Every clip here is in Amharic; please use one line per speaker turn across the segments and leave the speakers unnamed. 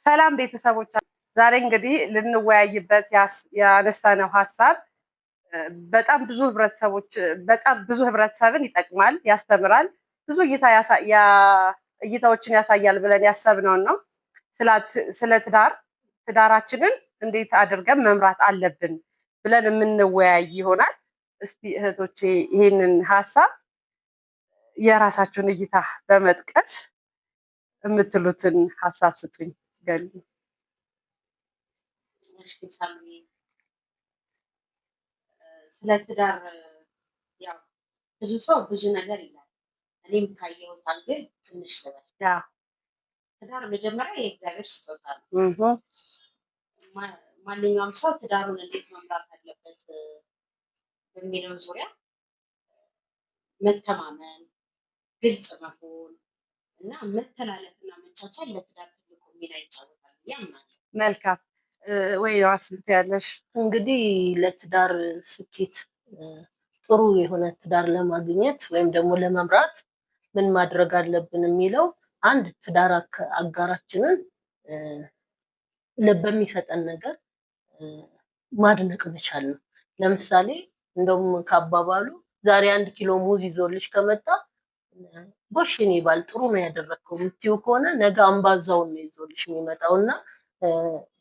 ሰላም ቤተሰቦች፣ ዛሬ እንግዲህ ልንወያይበት ያነሳነው ሀሳብ በጣም ብዙ ህብረተሰብን ይጠቅማል፣ ያስተምራል፣ ብዙ እይታዎችን ያሳያል ብለን ያሰብነውን ነው። ስለ ትዳራችንን እንዴት አድርገን መምራት አለብን ብለን የምንወያይ ይሆናል። እስቲ እህቶቼ ይህንን ሀሳብ የራሳችሁን እይታ በመጥቀስ የምትሉትን ሀሳብ ስጡኝ። ገሉ
ስለ ትዳር ያው ብዙ ሰው ብዙ ነገር ይላል። እኔም ካየሁት አንግል ትንሽ ልበል። ትዳር መጀመሪያ የእግዚአብሔር ስጦታ ነው። ማንኛውም ሰው ትዳሩን እንዴት መምራት አለበት በሚለው ዙሪያ መተማመን፣ ግልጽ መሆን እና መተላለፍና መቻቻል ለትዳር ትልቁ ሚና ይጫወታል ብዬ አምናለሁ።
መልካም ወይ ዋስልት ያለሽ
እንግዲህ ለትዳር ስኬት ጥሩ የሆነ ትዳር ለማግኘት ወይም ደግሞ ለመምራት ምን ማድረግ አለብን የሚለው አንድ ትዳር አጋራችንን በሚሰጠን ነገር ማድነቅ መቻል ነው። ለምሳሌ እንደውም ካባባሉ ዛሬ 1 ኪሎ ሙዝ ይዞልሽ ከመጣ ጎሽ የኔ ባል ጥሩ ነው ያደረከው የምትይው ከሆነ ነገ አምባዛውን ነው ይዞልሽ የሚመጣውና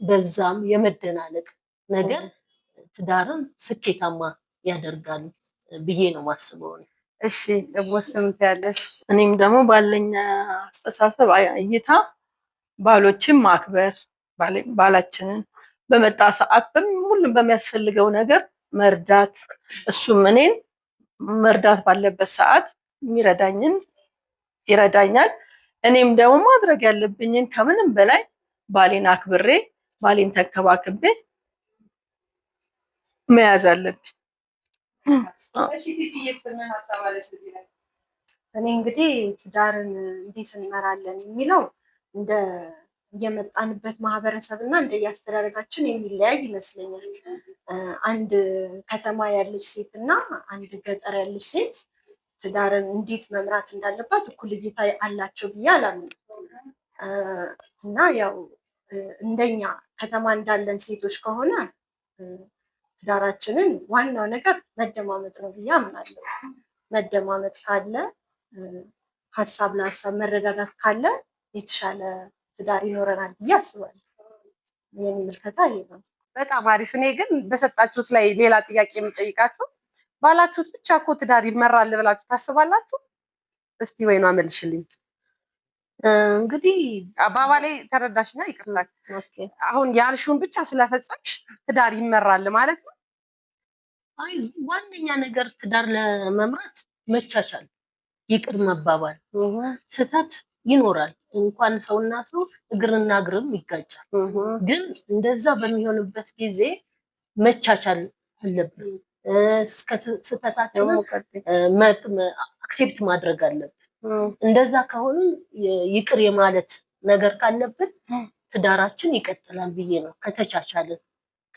በዛም የመደናነቅ ነገር ትዳርን ስኬታማ ያደርጋል ብዬ ነው ማስበው።
እሺ ወስምት ያለሽ?
እኔም ደግሞ ባለኝ አስተሳሰብ እይታ ባሎችን ማክበር፣ ባላችንን በመጣ ሰዓት ሁሉም በሚያስፈልገው ነገር መርዳት፣ እሱም እኔን መርዳት ባለበት ሰዓት የሚረዳኝን ይረዳኛል። እኔም ደግሞ ማድረግ ያለብኝን ከምንም በላይ ባሌን አክብሬ ባሌን ተከባክቤ መያዝ አለብኝ።
እኔ እንግዲህ ትዳርን እንዴት እንመራለን የሚለው እንደ የመጣንበት ማህበረሰብና እንደ ያስተዳደጋችን የሚለያይ ይመስለኛል። አንድ ከተማ ያለች ሴት እና አንድ ገጠር ያለች ሴት ትዳርን እንዴት መምራት እንዳለባት እኩል እይታ አላቸው ብዬ አላምንም። እና ያው እንደኛ ከተማ እንዳለን ሴቶች ከሆነ ትዳራችንን ዋናው ነገር መደማመጥ ነው ብዬ አምናለሁ። መደማመጥ ካለ፣ ሀሳብ ለሀሳብ መረዳዳት ካለ የተሻለ ትዳር ይኖረናል ብዬ አስባለሁ። የኔ ምልከታ ይሄ ነው።
በጣም አሪፍ። እኔ ግን በሰጣችሁት ላይ ሌላ ጥያቄ የምጠይቃችሁ ባላችሁት ብቻ እኮ ትዳር ይመራል ብላችሁ ታስባላችሁ? እስቲ ወይኗ መልሽልኝ።
እንግዲህ
አባባሌ ተረዳሽና? ይቅርታ አሁን ያልሽውን ብቻ ስለፈጸምሽ ትዳር ይመራል ማለት ነው?
አይ ዋነኛ ነገር ትዳር ለመምራት መቻቻል፣ ይቅር መባባል። ስህተት ይኖራል፣ እንኳን ሰውና ሰው እግርና እግርም ይጋጫል። ግን እንደዛ በሚሆንበት ጊዜ መቻቻል አለብን። ስህተታችንን አክሴፕት ማድረግ አለብን። እንደዛ ከሆነ ይቅር የማለት ነገር ካለብን ትዳራችን ይቀጥላል ብዬ ነው። ከተቻቻልን፣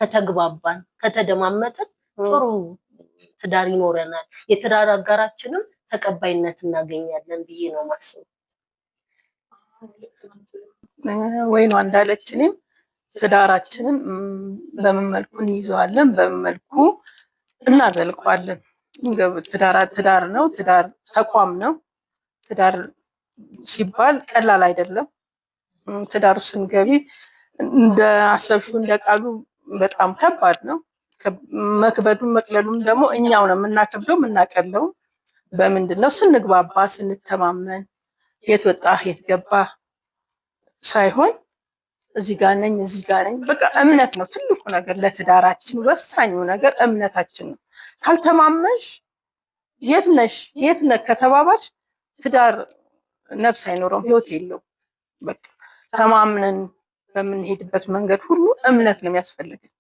ከተግባባን፣ ከተደማመጥን ጥሩ ትዳር ይኖረናል። የትዳር አጋራችንም ተቀባይነት እናገኛለን ብዬ ነው ማስበው።
ወይኗ እንዳለች እኔም ትዳራችንን በምን መልኩ እንይዘዋለን፣ በምን መልኩ እናዘልቀዋለን። ትዳር ነው፣ ትዳር ተቋም ነው። ትዳር ሲባል ቀላል አይደለም። ትዳር ስንገቢ እንደ አሰብሽው እንደ ቃሉ በጣም ከባድ ነው። መክበዱም መቅለሉም ደግሞ እኛው ነው የምናከብደው የምናቀለው። በምንድነው? ስንግባባ፣ ስንተማመን፣ የት ወጣህ የት ገባህ ሳይሆን እዚህ ጋር ነኝ እዚህ ጋር ነኝ። በቃ እምነት ነው ትልቁ ነገር ለትዳራችን ወሳኙ ነገር እምነታችን ነው። ካልተማመንሽ የት ነሽ የት ነህ ከተባባልሽ ትዳር ነፍስ አይኖረውም፣ ህይወት የለውም። በቃ ተማምነን በምንሄድበት መንገድ ሁሉ እምነት ነው የሚያስፈልገን።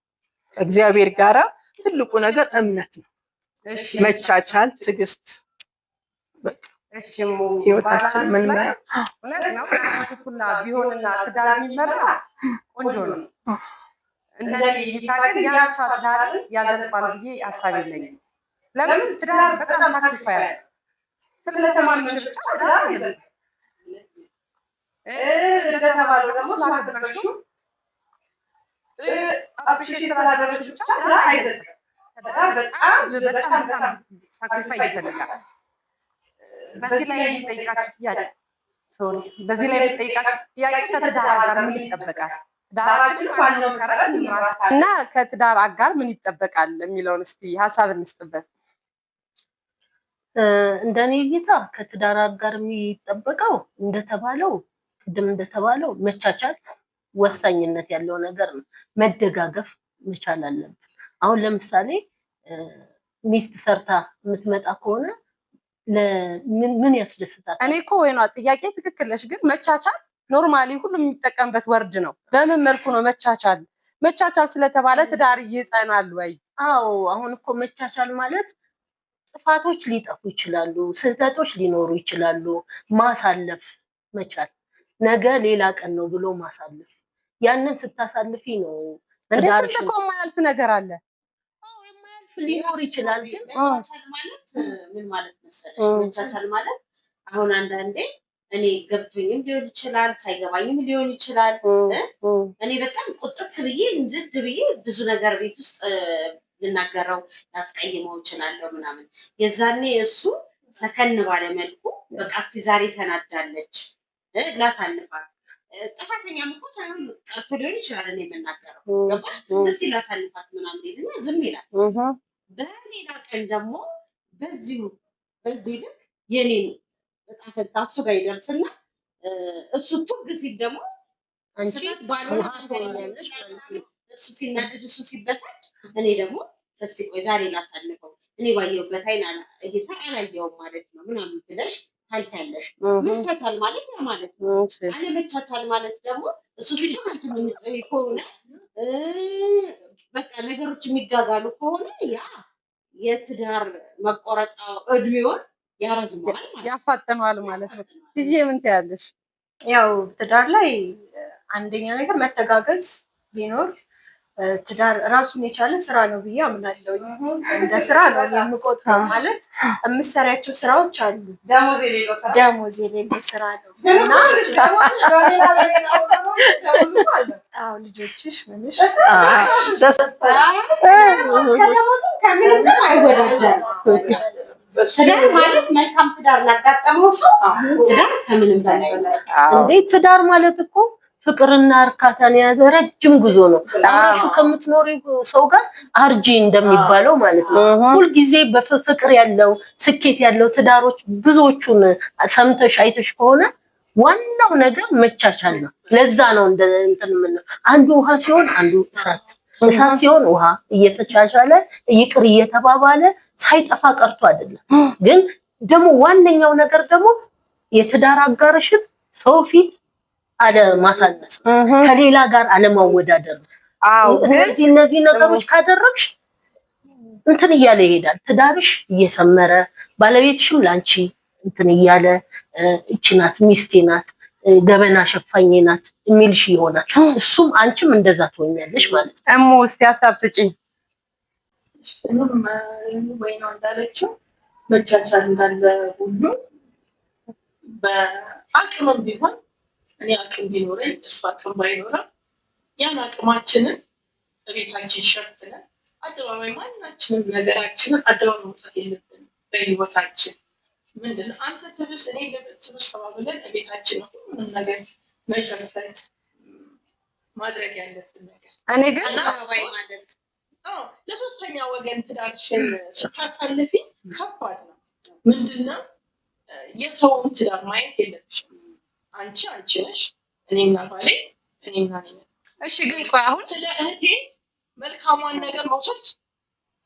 ከእግዚአብሔር ጋራ ትልቁ ነገር እምነት ነው። መቻቻል፣ ትዕግስት። በቃ ህይወታችን ምን
እውነት ነው። ሁላ ቢሆንና ትዳር የሚመራ ቆንጆ ነው። እንደኔ እይታ ግን ያቻ ትዳር ያዘልቋል ብዬ ሀሳብ የለኝም። ለምን? ትዳር በጣም ሳክሪፋይ ስለተማመንሽ ብቻ ትዳር አይደለም። እንደተባለው ደግሞ ስላከበርሽው አፕሪሼት ስላደረግሽ ብቻ ትዳር አይዘልቅም። ትዳር በጣም ሳክሪፋይ ይፈልጋል። በዚህ ላይ የሚጠይቃችሁ ጥያቄ በዚህ ላይ የሚጠይቃችሁ ጥያቄ ከትዳር አጋር ምን ይጠበቃል? ትዳራችን ዋናው መሰረት እና ከትዳር አጋር ምን ይጠበቃል የሚለውን እስቲ ሀሳብ እንስጥበት።
እንደኔ እይታ ከትዳር አጋር የሚጠበቀው ቅድም እንደተባለው መቻቻል ወሳኝነት ያለው ነገር ነው። መደጋገፍ መቻል አለብን። አሁን ለምሳሌ ሚስት ሰርታ የምትመጣ ከሆነ ምን ያስደስታል?
እኔ እኮ ወይኗ ጥያቄ ትክክል ነሽ፣ ግን መቻቻል ኖርማሊ ሁሉም የሚጠቀምበት ወርድ ነው። በምን መልኩ ነው መቻቻል ስለተባለ ትዳር ይጸናል ወይ?
አዎ አሁን እኮ መቻቻል ማለት ጥፋቶች ሊጠፉ ይችላሉ፣ ስህተቶች ሊኖሩ ይችላሉ። ማሳለፍ መቻል፣ ነገ ሌላ ቀን ነው ብሎ ማሳለፍ። ያንን ስታሳልፊ ነው
ትዳርሽ እኮ የማያልፍ ነገር አለ።
አዎ የማያልፍ ሊኖር ይችላል። ግን
መቻቻል ማለት ምን ማለት መሰለሽ? መቻቻል ማለት አሁን አንዳንዴ እኔ ገብቶኝም ሊሆን ይችላል፣ ሳይገባኝም ሊሆን ይችላል። እኔ በጣም ቁጥጥ ብዬ እንድድ ብዬ ብዙ ነገር ቤት ውስጥ ልናገረው ላስቀይመው እችላለሁ ምናምን። የዛኔ እሱ ሰከን ባለ መልኩ በቃ እስቲ ዛሬ ተናዳለች ላሳልፋት፣ ጥፋተኛም እኮ ሳይሆን ቀርቶ ሊሆን ይችላል እኔ የምናገረው ገባሽ? እስቲ ላሳልፋት ምናምን ይልና ዝም ይላል። በሌላ ቀን ደግሞ በዚሁ ልክ የኔን እጣ ፈንታ እሱ ጋር ይደርስና እሱ ቱግ ሲል ደግሞ
አንቺ
ባልሆነ ትሆኛለሽ ማለት ነው። እሱ ሲናደድ እሱ ሲበሳጭ እኔ ደግሞ እስቲ ቆይ ዛሬ ላሳልፈው፣ እኔ ባየሁበት አይን እይታ አላየውም ማለት ነው ምናምን ብለሽ ታልፊያለሽ። መቻቻል ማለት ያ ማለት ነው። አለመቻቻል ማለት ደግሞ እሱ ሲጮህ አንቺ የምትጮሂ ከሆነ በቃ ነገሮች የሚጋጋሉ ከሆነ ያ የትዳር መቆረጫ እድሜውን ያረዝመዋል ማለት ነው፣
ያፋጥነዋል ማለት ነው። ትዬ ምን ትያለሽ?
ያው ትዳር ላይ አንደኛ ነገር መተጋገዝ ቢኖር ትዳር ራሱን የቻለ ስራ ነው ብዬ አምናለሁ። እንደ ስራ ነው የምቆጥረው። ማለት የምሰሪያቸው ስራዎች አሉ፣ ደሞዝ የሌለው ስራ ነው እና ልጆችሽ ምንሽ
ከደሞዝም ከምንም ጋር አይወዳደርም። ትዳር ማለት መልካም ትዳር ላጋጠመው ሰው ትዳር ከምንም በላይ
እንዴ! ትዳር ማለት እኮ ፍቅርና እርካታን የያዘ ረጅም ጉዞ ነው። አብራሹ ከምትኖሪ ሰው ጋር አርጂ እንደሚባለው ማለት ነው። ሁልጊዜ በፍቅር ያለው ስኬት ያለው ትዳሮች ብዙዎቹን ሰምተሽ አይተሽ ከሆነ ዋናው ነገር መቻቻል ነው። ለዛ ነው እንትን ምን አንዱ ውሃ ሲሆን አንዱ እሳት ሲሆን ውሃ እየተቻቻለ ይቅር እየተባባለ ሳይጠፋ ቀርቶ አይደለም። ግን ደግሞ ዋነኛው ነገር ደግሞ የትዳር አጋርሽን ሰው ፊት አለ ማሳነስ፣ ከሌላ ጋር አለማወዳደር። እነዚህ ነገሮች ካደረግሽ እንትን እያለ ይሄዳል ትዳርሽ እየሰመረ፣ ባለቤትሽም ላንቺ እንትን እያለ እቺ ናት ሚስቴ ናት ገበና ሸፋኝ ናት የሚልሽ ይሆናል። እሱም አንቺም እንደዛ ትሆኛለሽ ማለት ነው።
እሙ እስቲ ሀሳብ ስጪኝ።
ወይ ነው እንዳለችው መቻቻል እንዳለ ሁሉ በአቅምም ቢሆን እኔ አቅም ቢኖረኝ እሱ አቅም ባይኖረው ያን አቅማችንን በቤታችን ሸፍነን አደባባይ ማናችንም ነገራችንን አደባባይ መውጣት የለብንም። በህይወታችን ምንድን አንተ ትብስ እኔ ትብስ ተባብለን ቤታችን ሁሉንም ነገር መሸፈን ማድረግ ያለብን ነገር።
እኔ ግን
አደባባይ ማለት
ለሶስተኛ ወገን ትዳርሽን ስታሳልፊ ከባድ ነው። ምንድነው የሰውን ትዳር ማየት የለብሽም። አንቺ ነሽ፣ እኔና ባሌ እኔና ነኝ።
እሺ ግን ቆይ አሁን
ስለ እህቴ መልካሟን ነገር መውሰድ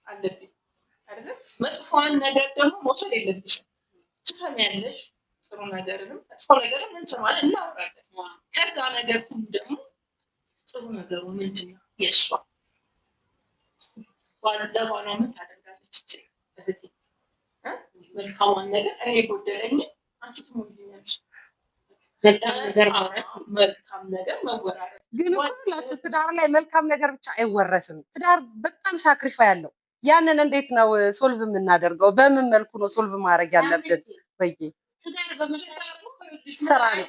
አለብኝ አይደል? መጥፎዋን ነገር ደግሞ መውሰድ የለብሽም። ትሰሚያለሽ፣ ጥሩ ነገርንም መጥፎ ነገርንም እንሰማለን፣ እናወራለን። ከዛ ነገር ሁሉ ደግሞ ጥሩ ነገሩ ምንድነው? የእሷ ለባሏ ምን ታደርጋለች እህቴ? መልካሟን ነገር እኔ ጎደለኝ አንቺ ትሞልኛለሽ። መልካም ነገር መወራረስ
ግን ሁላችሁ ትዳር ላይ መልካም ነገር ብቻ አይወረስም። ትዳር በጣም ሳክሪፋይ ያለው ያንን እንዴት ነው ሶልቭ የምናደርገው? በምን መልኩ ነው ሶልቭ ማድረግ ያለብን? ወይ
ትዳር በመሰረቱ
ስራ ነው።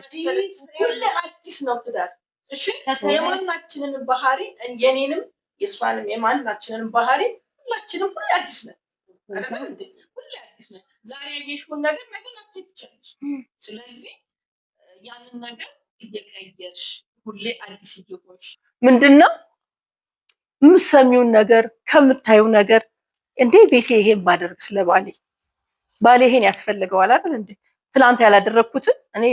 ሁሌ አዲስ ነው ትዳር። እሺ የማናችንንም ባህሪ የኔንም የእሷንም የማናችንንም ባህሪ ሁላችንም ሁሌ አዲስ ነን አይደል እንዴ? ሁሌ አዲስ ነን። ዛሬ ያየሽውን ነገር ነገ ላትይ ትችላለሽ። ስለዚህ ያንን ነገር እየቀየርሽ ሁሌ አዲስ እየሆንሽ ምንድነው የምትሰሚውን ነገር ከምታዩ ነገር እንዴ ቤቴ ይሄን ባደርግ ስለባሌ ባሌ ይሄን ያስፈልገዋል አይደል እንዴ? ትላንት ያላደረኩትን እኔ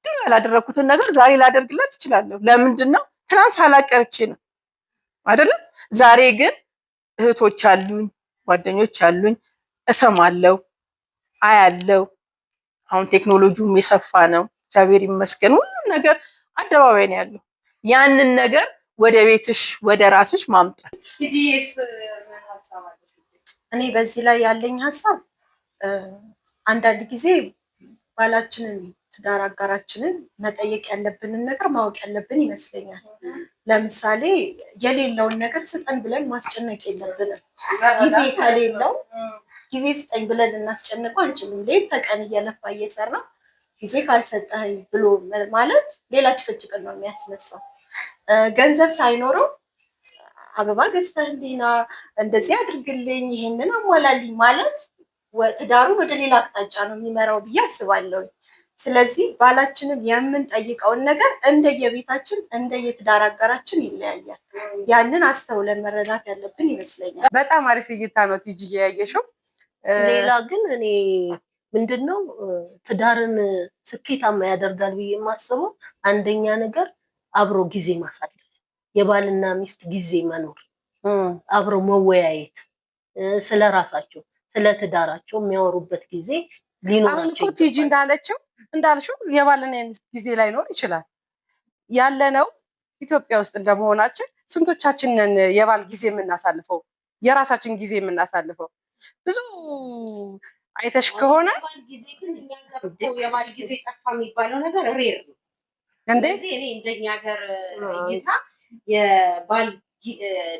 ድሮ ያላደረኩትን ነገር ዛሬ ላደርግለት እችላለሁ። ለምንድነው? ትላንት ሳላቀርቼ ነው አይደለም? ዛሬ ግን እህቶች አሉኝ፣ ጓደኞች አሉኝ፣ እሰማለሁ፣ አያለው። አሁን ቴክኖሎጂውም የሰፋ ነው፣ እግዚአብሔር ይመስገን። ሁሉም ነገር አደባባይ ነው ያለው። ያንን ነገር ወደ ቤትሽ ወደ ራስሽ ማምጣት።
እኔ በዚህ ላይ ያለኝ ሀሳብ አንዳንድ ጊዜ ባላችንን ትዳር አጋራችንን መጠየቅ ያለብንን ነገር ማወቅ ያለብን ይመስለኛል። ለምሳሌ የሌለውን ነገር ስጠን ብለን ማስጨነቅ የለብንም። ጊዜ ከሌለው ጊዜ ስጠኝ ብለን እናስጨንቀው አንችልም። ሌት ተቀን እየለፋ እየሰራ ጊዜ ካልሰጠኝ ብሎ ማለት ሌላ ጭቅጭቅን ነው የሚያስነሳው። ገንዘብ ሳይኖረው አበባ ገዝተህልኝና እንደዚህ አድርግልኝ ይሄንን አሟላልኝ ማለት ትዳሩን ወደ ሌላ አቅጣጫ ነው የሚመራው ብዬ አስባለሁ። ስለዚህ ባላችንን የምንጠይቀውን ነገር እንደየቤታችን እንደየትዳር አጋራችን ይለያያል። ያንን አስተውለን መረዳት ያለብን ይመስለኛል።
በጣም አሪፍ እይታ ነው ቲጂ ያየሽው።
ሌላ ግን እኔ ምንድነው ትዳርን ስኬታማ ያደርጋል ብዬ የማስበው አንደኛ ነገር አብሮ ጊዜ ማሳለፍ፣ የባልና ሚስት ጊዜ መኖር፣ አብሮ መወያየት፣ ስለራሳቸው ስለ ትዳራቸው የሚያወሩበት ጊዜ ሊኖራቸው
ይችላል። ቲጂ እንዳልሽው የባልና የሚስት ጊዜ ላይኖር ይችላል። ያለነው ኢትዮጵያ ውስጥ እንደመሆናችን ስንቶቻችንን የባል ጊዜ የምናሳልፈው የራሳችን ጊዜ የምናሳልፈው ብዙ አይተሽ ከሆነ
የባል ጊዜ ጠፋ የሚባለው ነገር ሬር ነው። እንደዚህ እኔ እንደኛ ሀገር እይታ የባል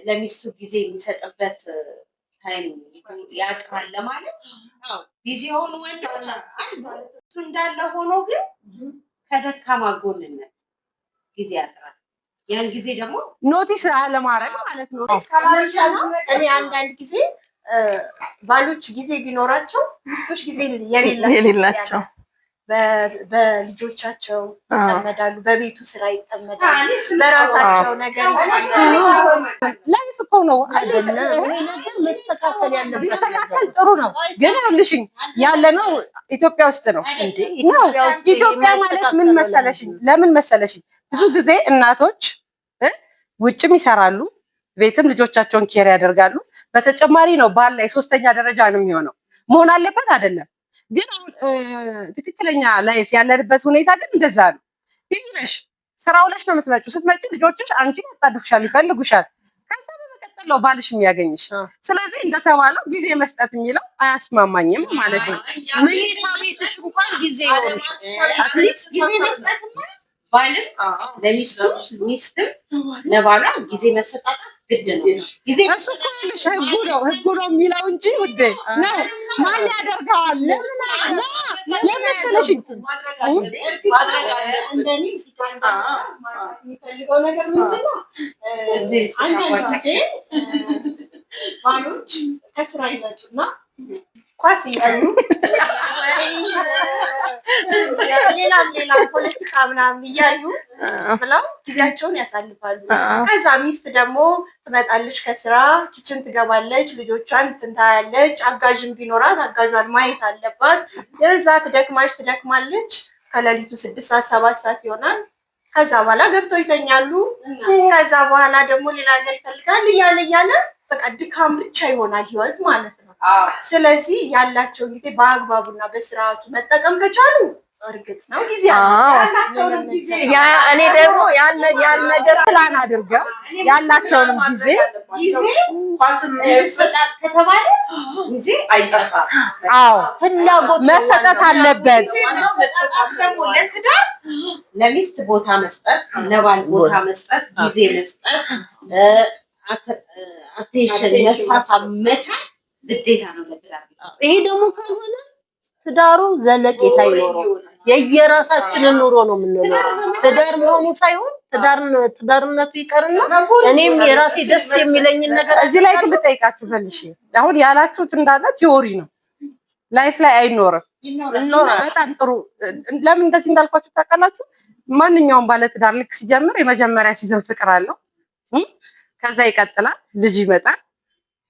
ለሚስቱ ጊዜ የሚሰጥበት ታይም ያጥራል ለማለት ቢዚ የሆኑ ወንዶች እሱ እንዳለ ሆኖ ግን ከደካማ ጎንነት ጊዜ ያጥራል። ያን ጊዜ ደግሞ
ኖቲስ አለማድረግ ማለት ነው።
እኔ አንዳንድ ጊዜ ባሎች ጊዜ ቢኖራቸው ሚስቶች ጊዜ የሌላቸው በልጆቻቸው ይጠመዳሉ፣ በቤቱ ስራ ይጠመዳሉ፣ በራሳቸው ነገር
ላይፍ እኮ ነው
አይደለ? ወይ ነገር መስተካከል ያለበት
መስተካከል ጥሩ ነው። ግን ይኸውልሽኝ ያለነው ኢትዮጵያ ውስጥ ነው። ኢትዮጵያ ማለት ምን መሰለሽኝ? ለምን መሰለሽኝ? ብዙ ጊዜ እናቶች ውጭም ይሰራሉ፣ ቤትም ልጆቻቸውን ኬር ያደርጋሉ። በተጨማሪ ነው ባል ላይ ሶስተኛ ደረጃ ነው የሚሆነው። መሆን አለበት አይደለም? ግን ትክክለኛ ላይፍ ያለንበት ሁኔታ ግን እንደዛ ነው። ቢዚ ነሽ፣ ስራ ውለሽ ነው የምትመጪው። ስትመጪ ልጆችሽ አንቺን ያጣድፉሻል፣ ይፈልጉሻል። ከዛ በመቀጠል ነው ባልሽ የሚያገኝሽ። ስለዚህ እንደተባለው ጊዜ መስጠት የሚለው አያስማማኝም ማለት ነው።
መኝታ ቤትሽ እንኳን ጊዜ ይኖርሽ አትሊስት ጊዜ መስጠት ባልም ለሚስቱ ሚስትም ለባሏ ጊዜ መሰጣጣት ግድ ነው። ጊዜ
እሱ ኩልሽ ህጉ ነው የሚለው እንጂ ውዴ ነው ማን ያደርገዋል? ለምሳሌ
እንደኔ የሚፈልገው ነገር ምንድነው? አንዳንድ ጊዜ ባሎች ከስራ ይመጡና
ኳስ እያዩ ሌላም ፖለቲካ ምናምን እያዩ ብለው ጊዜያቸውን ያሳልፋሉ። ከዛ ሚስት ደግሞ ትመጣለች ከስራ ኪችን ትገባለች፣ ልጆቿን ትንታያለች። አጋዥም ቢኖራት አጋዧን ማየት አለባት። የዛ ትደክማለች። ከሌሊቱ 6 ሰዓት 7 ሰዓት ይሆናል። ከዛ በኋላ ገብተው ይተኛሉ። ከዛ በኋላ ደግሞ ሌላ ነገር ይፈልጋል እያለ በቃ ድካም ብቻ ይሆናል ህይወት ማለት ነው። ስለዚህ ያላቸው ጊዜ በአግባቡና በስርዓቱ መጠቀም ከቻሉ እርግጥ ነው ጊዜ ያላቸውንም ጊዜ
እኔ ደግሞ ያን ነገር
ፕላን አድርገው ያላቸውንም ጊዜ
መሰጣት ከተባለ ጊዜ አይጠፋም።
ፍላጎት
መሰጠት አለበት።
ደግሞ ለትዳር ለሚስት ቦታ መስጠት፣ ለባል ቦታ መስጠት፣ ጊዜ መስጠት፣ አቴንሽን መሳሳብ መቻል ግዴታ ነው ለትዳር።
ይሄ ደግሞ ካልሆነ ትዳሩ ዘለቄታ ይኖረው የየራሳችንን ኑሮ ነው የምንኖረው። ትዳር መሆኑ ሳይሆን ትዳርነቱ ይቀርና እኔም የራሴ ደስ የሚለኝን ነገር
እዚህ ላይ ግን ልጠይቃችሁ መልሼ አሁን ያላችሁት እንዳለ ቲዮሪ ነው፣ ላይፍ ላይ አይኖርም። በጣም ጥሩ። ለምን እንደዚህ እንዳልኳችሁ ታውቃላችሁ? ማንኛውም ባለትዳር ልክ ሲጀምር የመጀመሪያ ሲዝን ፍቅር አለው። ከዛ ይቀጥላል፣ ልጅ ይመጣል።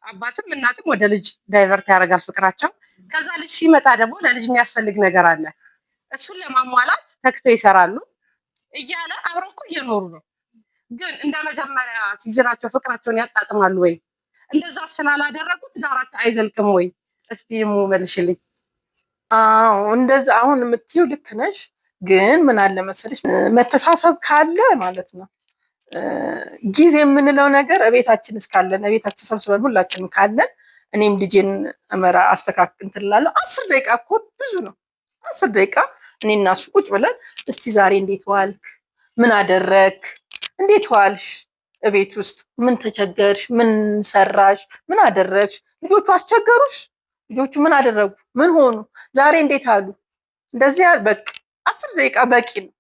አባትም እናትም ወደ ልጅ ዳይቨርት ያደርጋል ፍቅራቸው። ከዛ ልጅ ሲመጣ ደግሞ ለልጅ የሚያስፈልግ ነገር አለ። እሱን ለማሟላት ተክተው ይሰራሉ እያለ አብረው እኮ እየኖሩ ነው። ግን እንደ መጀመሪያ ሲዝናቸው ፍቅራቸውን ያጣጥማሉ ወይ? እንደዛ ስላላደረጉ ትዳራቸው አይዘልቅም ወይ? እስቲ መልሽልኝ።
አዎ እንደዛ አሁን የምትይው ልክ ነሽ። ግን ምን አለ መሰለሽ መተሳሰብ ካለ ማለት ነው ጊዜ የምንለው ነገር እቤታችን እስካለን እቤታችን ተሰብስበን ሁላችንም ካለን እኔም ልጄን አስተካክል እንትን እላለሁ። 10 ደቂቃ እኮ ብዙ ነው። 10 ደቂቃ እኔና እሱ ቁጭ ብለን እስቲ ዛሬ እንዴት ዋልክ? ምን አደረክ? እንዴት ዋልሽ? እቤት ውስጥ ምን ተቸገርሽ? ምን ሰራሽ? ምን አደረግሽ? ልጆቹ አስቸገሩሽ? ልጆቹ ምን አደረጉ? ምን ሆኑ? ዛሬ እንዴት አሉ? እንደዚህ በቃ 10 ደቂቃ በቂ ነው።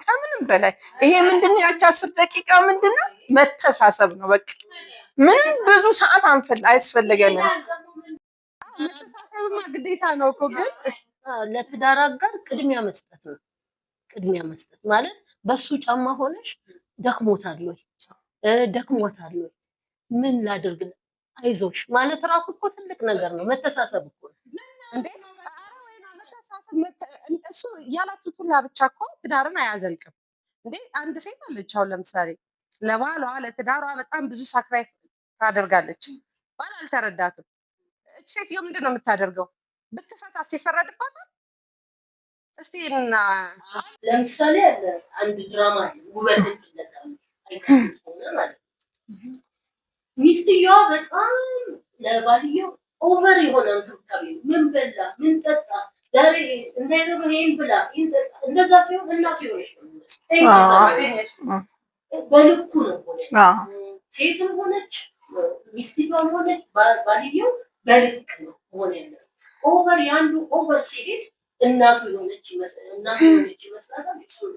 ከምንም በላይ ይሄ ምንድነው? ያቺ 10 ደቂቃ ምንድነው? መተሳሰብ ነው። በቃ ምንም ብዙ ሰዓት አያስፈልገንም።
መተሳሰብማ ግዴታ ነው እኮ። ግን
ለትዳር አጋር ቅድሚያ መስጠት ነው። ቅድሚያ መስጠት ማለት በሱ ጫማ ሆነሽ ደክሞታል ወይ ደክሞታል ወይ ምን ላድርግ አይዞሽ ማለት ራሱ እኮ ትልቅ ነገር ነው። መተሳሰብ እኮ
እንዴ! ኧረ ወይና መተሳሰብ እሱ ያላችሁት ሁላ ብቻ እኮ ትዳርን አያዘልቅም እንዴ! አንድ ሴት አለች አሁን ለምሳሌ ለባሏ ለትዳሯ በጣም ብዙ ሳክራይፍ ታደርጋለች። ባል አልተረዳትም። እቺ ሴትዮ ምንድን ነው የምታደርገው? ብትፈታስ ይፈረድባታል? እስቲ እና
ለምሳሌ አንድ ድራማ ውበት ፍለጋ አይከፍል ማለት ሚስትየዋ በጣም ለባልየው ኦቨር የሆነ እንክብካቤ ምን በላ ምን ጠጣ ዛሬ እንዳይረበ ይሄን ብላ እንደዛ ሲሆን እናቱ ይሆንሽ ነው በልኩ ነው ሆነ ሴትም ሆነች ሚስትየዋም ሆነች ባልየው በልክ ነው ሆነ ኦቨር ያንዱ ኦቨር ሲሄድ እናቱ የሆነች ይመስላል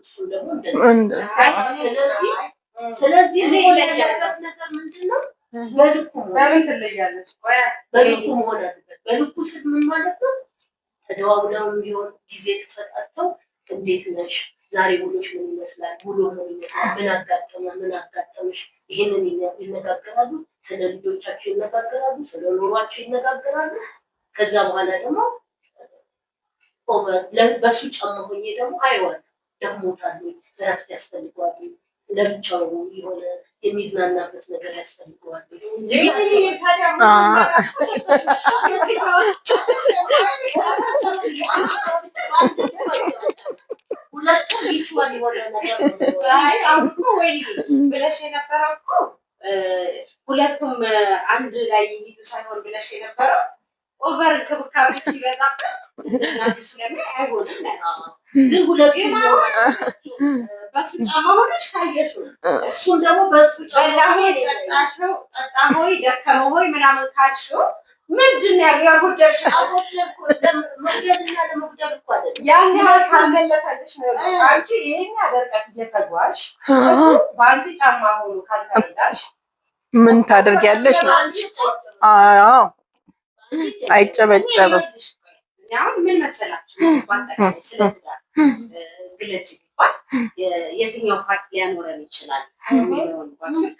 እሱ ደግሞ እንደዚህ ስለዚህ ያለበት ነገር ምንድነው? በልኩ መሆን አለበት። በልኩ ስል ምን ማለት ነው? ተደዋውለው ቢሆን ጊዜ ተሰጣጥተው እንዴት ነሽ? ዛሬ ውሎሽ ምን ይመስላል? ውሎ ምን ይመስላል? ምን አጋጠመሽ? ይሄንን ይነጋገራሉ። ስለ ልጆቻቸው ይነጋገራሉ። ስለ ኑሯቸው ይነጋገራሉ። ከዛ በኋላ ደግሞ በሱ ጫማ ሆኜ ደግሞ አይዋል ደክሞታል፣ እረፍት ያስፈልገዋል፣ ለብቻው የሆነ የሚዝናናበት ነገር ያስፈልገዋል። ሁለቱም ይችዋል የሆነ ነገር
ብለሽ የነበረው እኮ ሁለቱም አንድ ላይ የሚሉ ሳይሆን ብለሽ የነበረው ኦቨር እንክብካቤ ሲበዛበት እናቱ ስለሚል አይሆንም ናቸው። ግን ሁለቱም በሱ ጫማ ሆነሽ ካየሽው እሱም ደግሞ በሱ ጫማ ጠጣሽው ጠጣ ሆይ ደከመ ሆይ ምናምን ካልሽው ምንድን ነው ያጎደልሽ? መግደልና ለመግደል እኮ አይደለም። ያን ያህል ካልመለሰልሽ ነው አንቺ ይሄን ያደርጋት እየተጓዝሽ እሱ በአንቺ ጫማ ሆኖ ካልተረዳሽ
ምን ታደርጊያለሽ ነው? አዎ አይጨበጨብም።
አሁን ምን መሰላችሁ በአጠቃላይ ስለ ትዳር ግለጭ ቢባል የትኛው ፓርቲ ሊያኖረን ይችላል የሚለውን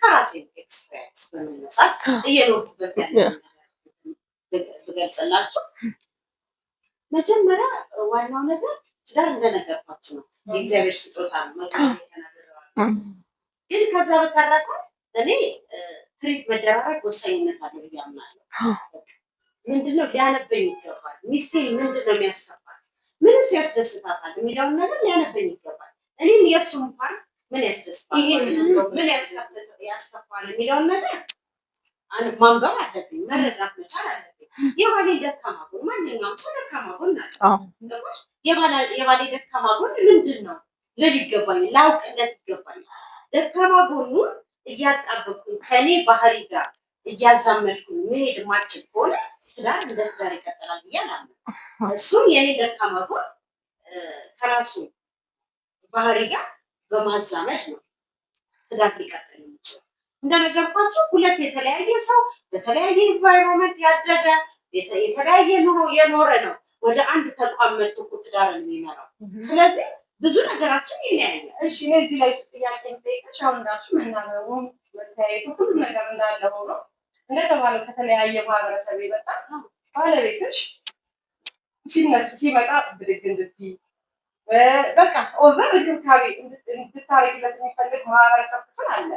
ከራሴ ኤክስፔሪንስ በመነሳት እየኖርኩበት ያለ ብገልጽላችሁ መጀመሪያ ዋናው ነገር ትዳር እንደነገርኳችሁ ነው። የእግዚአብሔር ስጦታ ነው። መጽሐፍ የተናገረዋል። ግን ከዛ በተረፈ እኔ ትሪት መደራረግ ወሳኝነት አለው ብዬ አምናለሁ። ምንድነው ሊያነበኝ ይገባል። ሚስቴን ምንድነው የሚያስከፋል፣ ምንስ ያስደስታታል የሚለውን ነገር ሊያነበኝ ይገባል። እኔም የእሱም ፓርት ምን ያስደስታል፣ ምን ያስከፋል የሚለውን ነገር ማንበብ አለብኝ፣ መረዳት መቻል አለብኝ። የባሌ ደካማ ጎን ማንኛውም ሰው ደካማ ጎን አለ። የባሌ ደካማ ጎን ምንድን ነው ልል ይገባኛል፣ ላውቅለት ይገባኛል። ደካማ ጎኑን እያጣበቅኩኝ ከእኔ ባህሪ ጋር እያዛመድኩኝ መሄድ ማችል ከሆነ ትዳር እንደ ትዳር ይቀጥላል ብዬ አላምንም። እሱም የኔ ደካማ ጎን ከራሱ ባህሪ ጋር በማዛመድ ነው ትዳር ሊቀጥል የሚችለው። እንደነገርኳችሁ ሁለት የተለያየ ሰው በተለያየ ኢንቫይሮንመንት ያደገ የተለያየ ኑሮ የኖረ ነው ወደ አንድ ተቋም መጥቶ ትዳርን የሚመራው። ስለዚህ ብዙ ነገራችን ይለያያል።
እሺ እኔ እዚህ ላይ ጥያቄ የምጠይቅሽ አሁን እንዳልሽ መናበቡ መታየቱ ሁሉም ነገር እንዳለ ሆኖ እንደተባለው ከተለያየ ማህበረሰብ የመጣ ባለቤትሽ ሲመጣ ብድግ እንድትይ በቃ ኦቨር እንክብካቤ እንድታረጊለት የሚፈልግ ማህበረሰብ ክፍል አለ።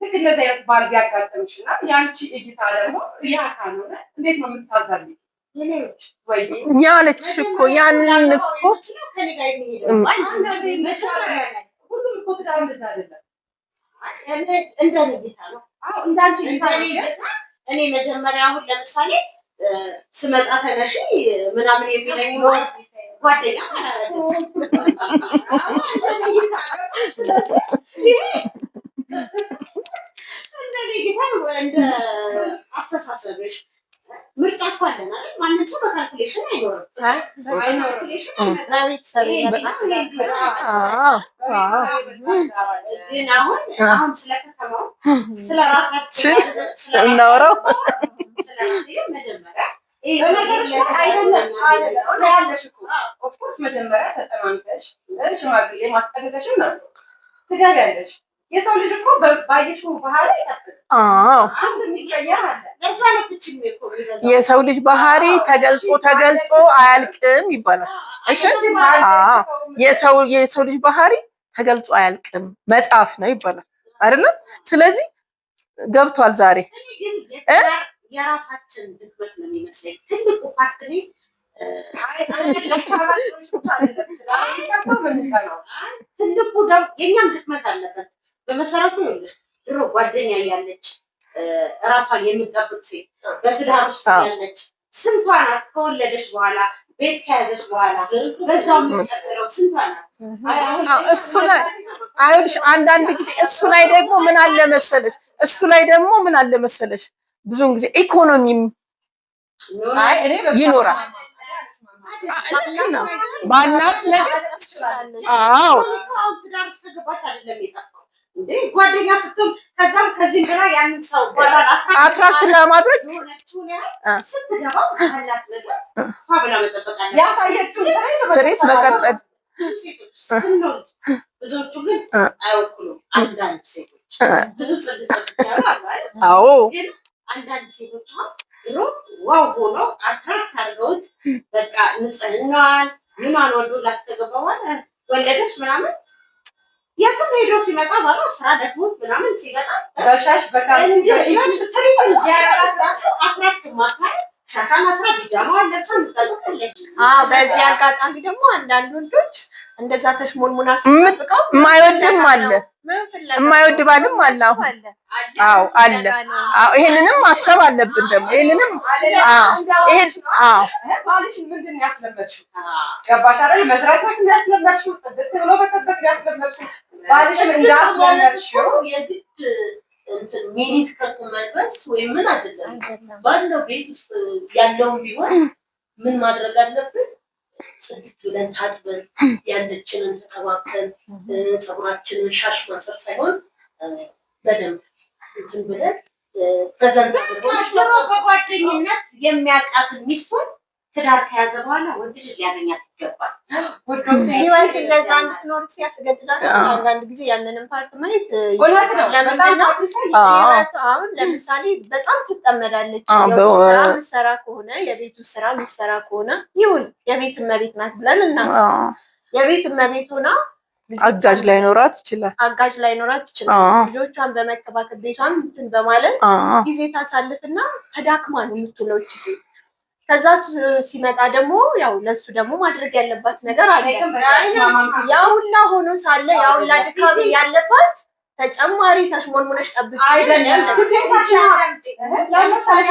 ልክ እንደዚህ አይነት ባል ቢያጋጥምሽ እና የአንቺ እይታ ደግሞ ያ ካልሆነ እንዴት ነው የምታዛልኝ?
ያለችሽ እኮ ያንን እኮ
ከኔ ጋር የሚሄደው
ሁሉም እኮ ትዳር እንደዛ አይደለም።
እንደኔ እይታ ነው።
እንዳንቺ
እኔ መጀመሪያ አሁን ለምሳሌ ስመጣ ተነሽ ምናምን የሚለኝ ጓደኛ እንደ አስተሳሰብሽ ምርጫ እኮ አለን አይደል? ማንም ሰው በካልኩሌሽን አይኖርም። ግን አሁን ስለከተማው ስለራሳችን
እናወራው
መጀመሪያ
መጀመሪያ ተጠናንተሽ ሽማግሌ ማስቀደደሽም ነው ትገቢያለሽ። የሰው ልጅ እኮ ባየሽው ባህሪ አይቀጥልም።
የሰው ልጅ ባህሪ ተገልጦ አያልቅም ይባላል። እሺ የሰው ልጅ ባህሪ ተገልጾ አያልቅም መጽሐፍ ነው ይባላል አይደለም? ስለዚህ ገብቷል ዛሬ
የራሳችን ድክመት ነው የሚመስለኝ ትልቁ ፓርት ላይ ትልቁ የኛም ድክመት አለበት። በመሰረቱ ይኸውልሽ ድሮ ጓደኛ ያለች ራሷን የምትጠብቅ ሴት በትዳር ውስጥ ያለች ስንቷ ናት? ከወለደች በኋላ ቤት ከያዘች በኋላ በዛው የምትቀጥለው ስንቷ ናት?
እሱ ላይ አይልሽ አንዳንድ ጊዜ እሱ ላይ ደግሞ ምን አለ መሰለሽ ብዙውን ጊዜ ኢኮኖሚም ይኖራል። ባላት ነገር
ጓደኛ ስትሆን ከዛም ከዚህም በላይ ያንን ሰው
አትራክት ለማድረግ
ስትገባው ካላት ነገር ብላ መጠበቅ
ያሳየችው
ትሬት መቀጠል
ስንወድ ብዙዎቹ ግን አይወክሉም። አንዳንድ ሴቶች ብዙ ጽድት ያሉ አሉ። ግን አንዳንድ ሴቶች ድሮ ዋው ሆኖ አትራክት አድርገውት በቃ ንጽህናዋን ምኗን ወዶላት ከገባ በኋላ ወለደች ምናምን የትም ሄዶ ሲመጣ ባሏ ስራ ደክሞት ምናምን ሲመጣ
በሻሽ
አትራክት ማካል ሻሻና ስራ ቢጃማዋን ለብሳ ምጠብቅለች።
በዚህ አጋጣሚ ደግሞ አንዳንድ ወንዶች እንደዛ ተሽሞልሙና ሲጠብቀው
የማይወድም አለ የማይወድ ባልም አለ። አዎ አለ። ይሄንንም ማሰብ አለብን። ደግሞ ይሄንንም
ባልሽ ምንድን ነው ያስለመድሽው? ገባሽ አይደል? መስራት ነው ያስለመድሽው፣ ጥብቅ ብሎ መጠበቅ ያስለመድሽው። ባልሽን እንዳስለመድሽው
የግድ እንትን ሚኒስከርት መልበስ ወይ ምን አይደለም። ባለው ቤት ውስጥ ያለውን ቢሆን ምን ማድረግ አለብን? ጽድት ብለን ታጥበን ያለችንን ተቀባብተን ፀጉራችንን ሻሽ ማሰር ሳይሆን በደንብ እንትን ብለን ፕሬዘንት በጓደኝነት የሚያውቃትን ሚስቱን ትዳር ከያዘ በኋላ ወንድ ልጅ ሊያገኛት ይገባል።
ህይወት እንደዛ እንድትኖር ሲያስገድዳት አንዳንድ ጊዜ ያንንም ፓርት ማየት ለምንድን ነው? አሁን ለምሳሌ በጣም ትጠመዳለች። ስራ ምሰራ ከሆነ የቤቱ ስራ ምሰራ ከሆነ ይሁን የቤት እመቤት ናት ብለን እናስብ። የቤት እመቤት ሆና
አጋዥ ላይኖራት ይችላል።
ልጆቿን በመከባከብ ቤቷን እንትን በማለት ጊዜ ታሳልፍና ተዳክማ ነው የምትውለው እቺ ሴት። ከዛ ሲመጣ ደግሞ ያው ለሱ ደግሞ ማድረግ ያለባት ነገር አለ። ያው ሁላ ሆኖ ሳለ ያው ሁላ ድካም ያለባት ተጨማሪ ተሽሞንሙነሽ ጠብቂ አይደለም።
ለምሳሌ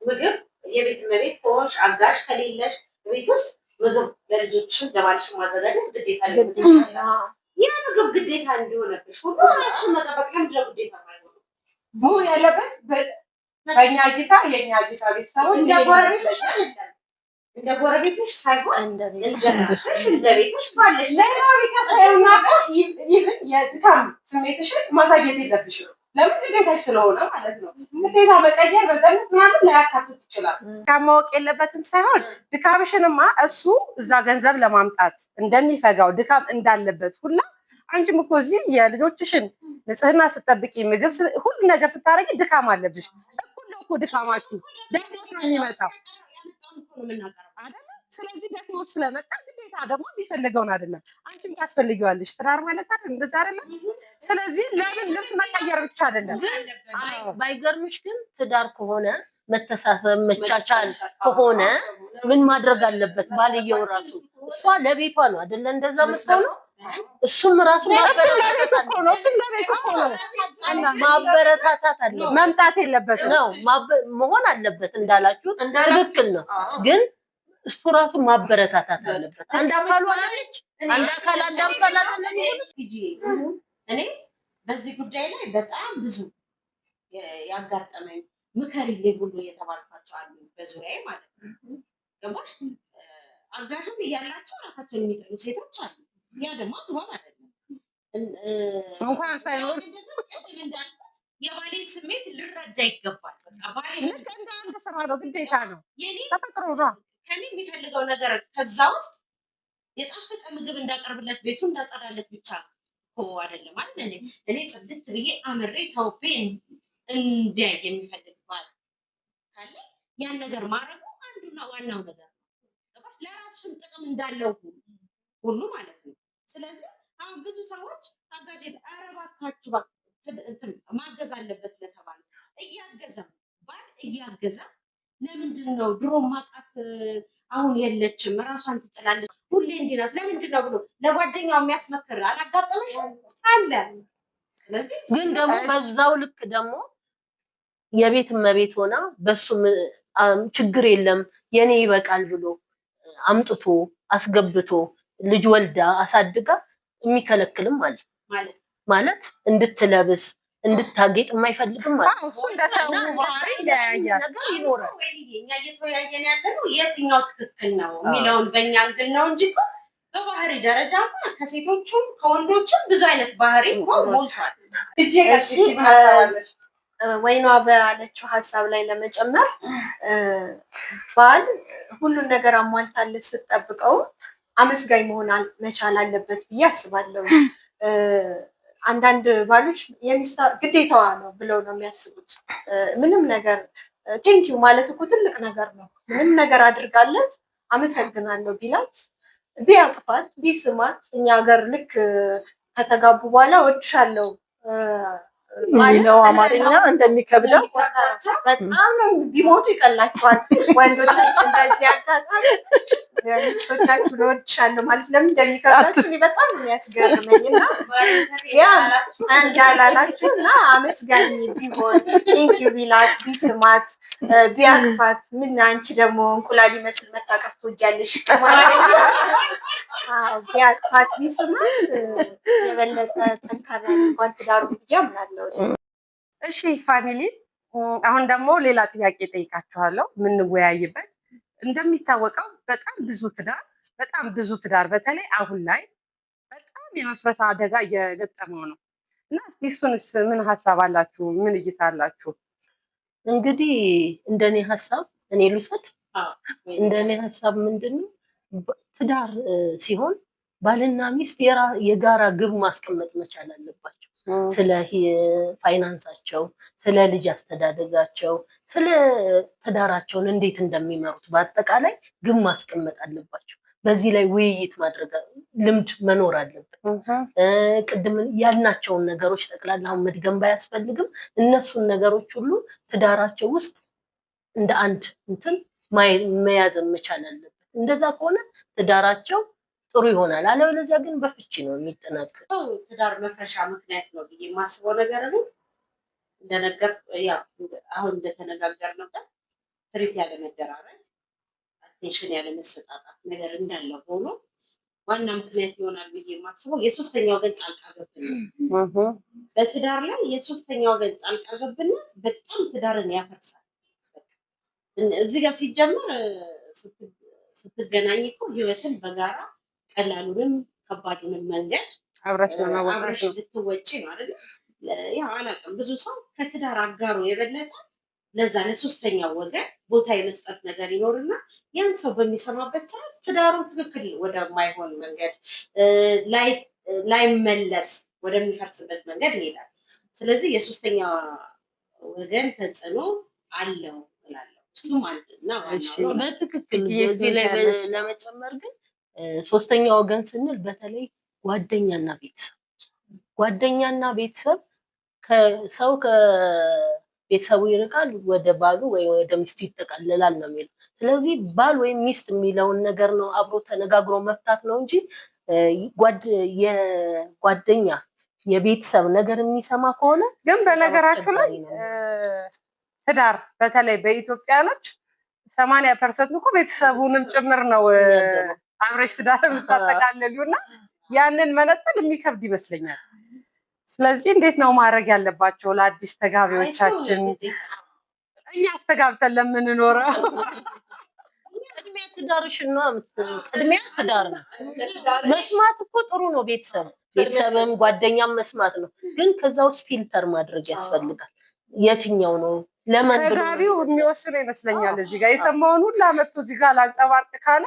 ምግብ የቤት እመቤት ከሆንሽ አጋዥ ከሌለሽ ቤት ውስጥ ምግብ ለልጆችም ለባልሽም ማዘጋጀት ግዴታ ነው። የምግብ ግዴታ እንዲሆነብሽ ሁሉ ራስሽን መጠበቅ ለምንድን ነው ግዴታ ማለት
መሆን ያለበት? በእኛ እይታ የእኛ እይታ ቤተሰቦች
እንደ ጎረቤትሽ ሳይሆን
እንደ
እንደ ራስሽ እንደ ቤትሽ ባለሽ ሌላው ይከሳዩና ይብን የድካም ስሜትሽን ማሳየት የለብሽም። ለምን ግዴታሽ ስለሆነ ማለት ነው። ግዴታ መቀየር በዘመት ምናምን ላያካትት ይችላል።
ድካም ማወቅ የለበትም ሳይሆን ድካምሽንማ እሱ እዛ ገንዘብ ለማምጣት እንደሚፈጋው ድካም እንዳለበት ሁላ አንቺም እኮ እዚህ የልጆችሽን ንጽህና ስጠብቂ ምግብ ሁሉ ነገር ስታረጊ ድካም አለብሽ። እኩል ነው እኮ ድካማችሁ ደግሞ ነው የሚመጣው አይደል? ስለዚህ ደግሞ ስለመጣ ግዴታ ደግሞ የሚፈልገውን አይደለም አንቺም ታስፈልጊዋለሽ። ትዳር ማለት አይደል እንደዛ አይደለም። ስለዚህ ለምን ልብስ መቀየር ብቻ አይደለም።
ባይገርምሽ ግን ትዳር ከሆነ መተሳሰብ መቻቻል ከሆነ ምን ማድረግ አለበት? ባልየው ራሱ እሷ ለቤቷ ነው አይደል እንደዛ የምትሆነው እሱም ራሱ ማበረታታት አለ
መምጣት የለበትም
ነው መሆን አለበት እንዳላችሁት ትክክል ነው ግን እሱ ራሱ ማበረታታት አለበት አንድ አካሉ አለች አንድ አካል አንድ አካል
እኔ በዚህ ጉዳይ ላይ በጣም ብዙ ያጋጠመኝ ምከሪልኝ ሁሉ የተባልኳቸው አሉ በዙሪያዬ ማለት ነው ገባሽ አጋዥም እያላቸው ራሳቸውን የሚጥሉ ሴቶች አሉ ያ ደግሞ አግባብ አይደለም
እንኳን ሳይኖር
የባሌን ስሜት ልረዳ ይገባል በቃ ባሌ
ልክ እንደ አንድ ስራ ነው ግዴታ ነው ተፈጥሮ ነው
ከኔ የሚፈልገው ነገር ከዛ ውስጥ የጣፈጠ ምግብ እንዳቀርብለት ቤቱ እንዳጸዳለት ብቻ እኮ አይደለም አይደል እኔ ጽድት ብዬ አምሬ ተውቤ እንዲያይ የሚፈልግ ባል ካለ ያን ነገር ማድረጉ አንዱና ዋናው ነገር ነው ለራስሽም ጥቅም እንዳለው ሁሉ ማለት ነው ስለዚህ አሁን ብዙ ሰዎች አጋዴ አረባካችሁ ማገዝ አለበት ለተባለ እያገዘ ባል እያገዘ ለምንድን ነው ድሮ ማጣት አሁን የለችም ራሷን ትጥላለች ሁሌ እንዲናት ለምንድን ነው ብሎ ለጓደኛው የሚያስመክር አላጋጠመሽ አለ ስለዚህ
ግን ደግሞ በዛው ልክ ደግሞ የቤት መቤት ሆና በሱ ችግር የለም የኔ ይበቃል ብሎ አምጥቶ አስገብቶ ልጅ ወልዳ አሳድጋ የሚከለክልም አለ ማለት እንድትለብስ እንድታጌጥ የማይፈልግም ማለት
እሱ እንደሰው ባህሪ ያያያል
ነገር ይኖራል
እኛ እየተወያየን ያለነው የትኛው ትክክል ነው የሚለውን በእኛ እንግል ነው እንጂ በባህሪ ደረጃ ከሴቶቹም ከወንዶችም ብዙ አይነት ባህሪ ሞልቷል
ወይኗ ባለችው ሀሳብ ላይ ለመጨመር ባል ሁሉን ነገር አሟልታለት ስትጠብቀው አመስጋኝ መሆን መቻል አለበት ብዬ አስባለሁ አንዳንድ ባሎች የሚስታ ግዴታዋ ነው ብለው ነው የሚያስቡት ምንም ነገር ቴንኪው ማለት እኮ ትልቅ ነገር ነው ምንም ነገር አድርጋለት አመሰግናለሁ ቢላት ቢያቅፋት ቢስማት እኛ ሀገር ልክ ከተጋቡ በኋላ ወድሻለሁ
የሚለው አማርኛ እንደሚከብደው
በጣም ነው ቢሞቱ ይቀላቸዋል ወንዶቻችን በዚህ አጋጣሚ ሚስቶቻችሁን ወድሻለሁ ማለት ለምን እንደሚከብዳችሁ እኔ በጣም የሚያስገርመኝ እና ያ እንዳላላችሁ እና አመስጋኝ ቢሆን ቴንኪው ቢላት ቢስማት ቢያቅፋት ምን አንቺ ደግሞ እንቁላል ይመስል መታቀፍ ትወጃለሽ ቢያቅፋት ቢስማት የበለጠ ጠንካራ እንኳን ትዳሩ ብዬ አምናለሁ
እሺ ፋሚሊ አሁን ደግሞ ሌላ ጥያቄ ጠይቃችኋለሁ የምንወያይበት እንደሚታወቀው በጣም ብዙ ትዳር በተለይ አሁን ላይ በጣም የመፍረስ አደጋ እየገጠመው ነው እና እስቲ እሱንስ ምን ሀሳብ አላችሁ ምን እይታ አላችሁ
እንግዲህ እንደኔ ሀሳብ እኔ ልውሰድ እንደኔ ሀሳብ ምንድነው ትዳር ሲሆን ባልና ሚስት የጋራ ግብ ማስቀመጥ መቻል አለባቸው ስለ ፋይናንሳቸው ስለ ልጅ አስተዳደጋቸው ስለ ትዳራቸውን እንዴት እንደሚመሩት በአጠቃላይ ግብ ማስቀመጥ አለባቸው በዚህ ላይ ውይይት ማድረግ ልምድ መኖር አለበት ቅድም ያልናቸውን ነገሮች ጠቅላላውን መድገም ባያስፈልግም እነሱን ነገሮች ሁሉ ትዳራቸው ውስጥ እንደ አንድ እንትን መያዝ መቻል አለበት እንደዛ ከሆነ ትዳራቸው ጥሩ ይሆናል አለበለዚያ ግን በፍቺ ነው የሚጠናቀቀው
ትዳር መፍረሻ ምክንያት ነው ብዬ የማስበው ነገር ነው እንደነገር ያ አሁን እንደተነጋገርንበት ትሪት ያለ መደራረግ አቴንሽን ያለ መሰጣጣት ነገር እንዳለ ሆኖ ዋና ምክንያት ይሆናል ብዬ የማስበው የሶስተኛ ወገን ጣልቃ ገብነት በትዳር ላይ የሶስተኛ ወገን ጣልቃ ገብነት በጣም ትዳርን ያፈርሳል እዚህ ጋር ሲጀመር ስትገናኝ እኮ ህይወትን በጋራ ቀላሉንም ከባዱንም መንገድ አብረሽ ልትወጪ ነው አይደል? ያው አላውቅም ብዙ ሰው ከትዳር አጋሩ የበለጠ ለዛ ለሶስተኛው ወገን ቦታ የመስጠት ነገር ይኖርና ያን ሰው በሚሰማበት ሰዓት ትዳሩ ትክክል ወደማይሆን መንገድ ላይመለስ ወደሚፈርስበት መንገድ ይሄዳል። ስለዚህ የሶስተኛ ወገን ተጽዕኖ አለው እላለሁ። እሱም አንድና ዋናው
በትክክል እዚህ ላይ ለመጨመር ግን ሶስተኛ ወገን ስንል በተለይ ጓደኛና ቤተሰብ ከሰው ከቤተሰቡ ይርቃል ወደ ባሉ ወይ ወደ ሚስቱ ይጠቃለላል ነው የሚለው። ስለዚህ ባል ወይ ሚስት የሚለውን ነገር ነው አብሮ ተነጋግሮ መፍታት ነው እንጂ የጓደኛ የቤተሰብ ነገር የሚሰማ ከሆነ
ግን በነገራችሁ ላይ ትዳር በተለይ በኢትዮጵያኖች 80% እኮ ቤተሰቡንም ጭምር ነው አብረሽ ትዳር የምታጠቃልሉና ያንን መነጠል የሚከብድ ይመስለኛል። ስለዚህ እንዴት ነው ማድረግ ያለባቸው ለአዲስ ተጋቢዎቻችን? እኛ አስተጋብተን ለምንኖረው
ቅድሚያ ትዳርሽን ነው ቅድሚያ ትዳር ነው መስማት እኮ ጥሩ ነው። ቤተሰብም ጓደኛም መስማት ነው። ግን ከዛ ውስጥ ፊልተር ማድረግ ያስፈልጋል። የትኛው ነው ለምን
ተጋቢው የሚወስነው ይመስለኛል። እዚህ ጋር የሰማውን ሁሉ አመጡ እዚህ ጋር ላንጸባርቅ ካለ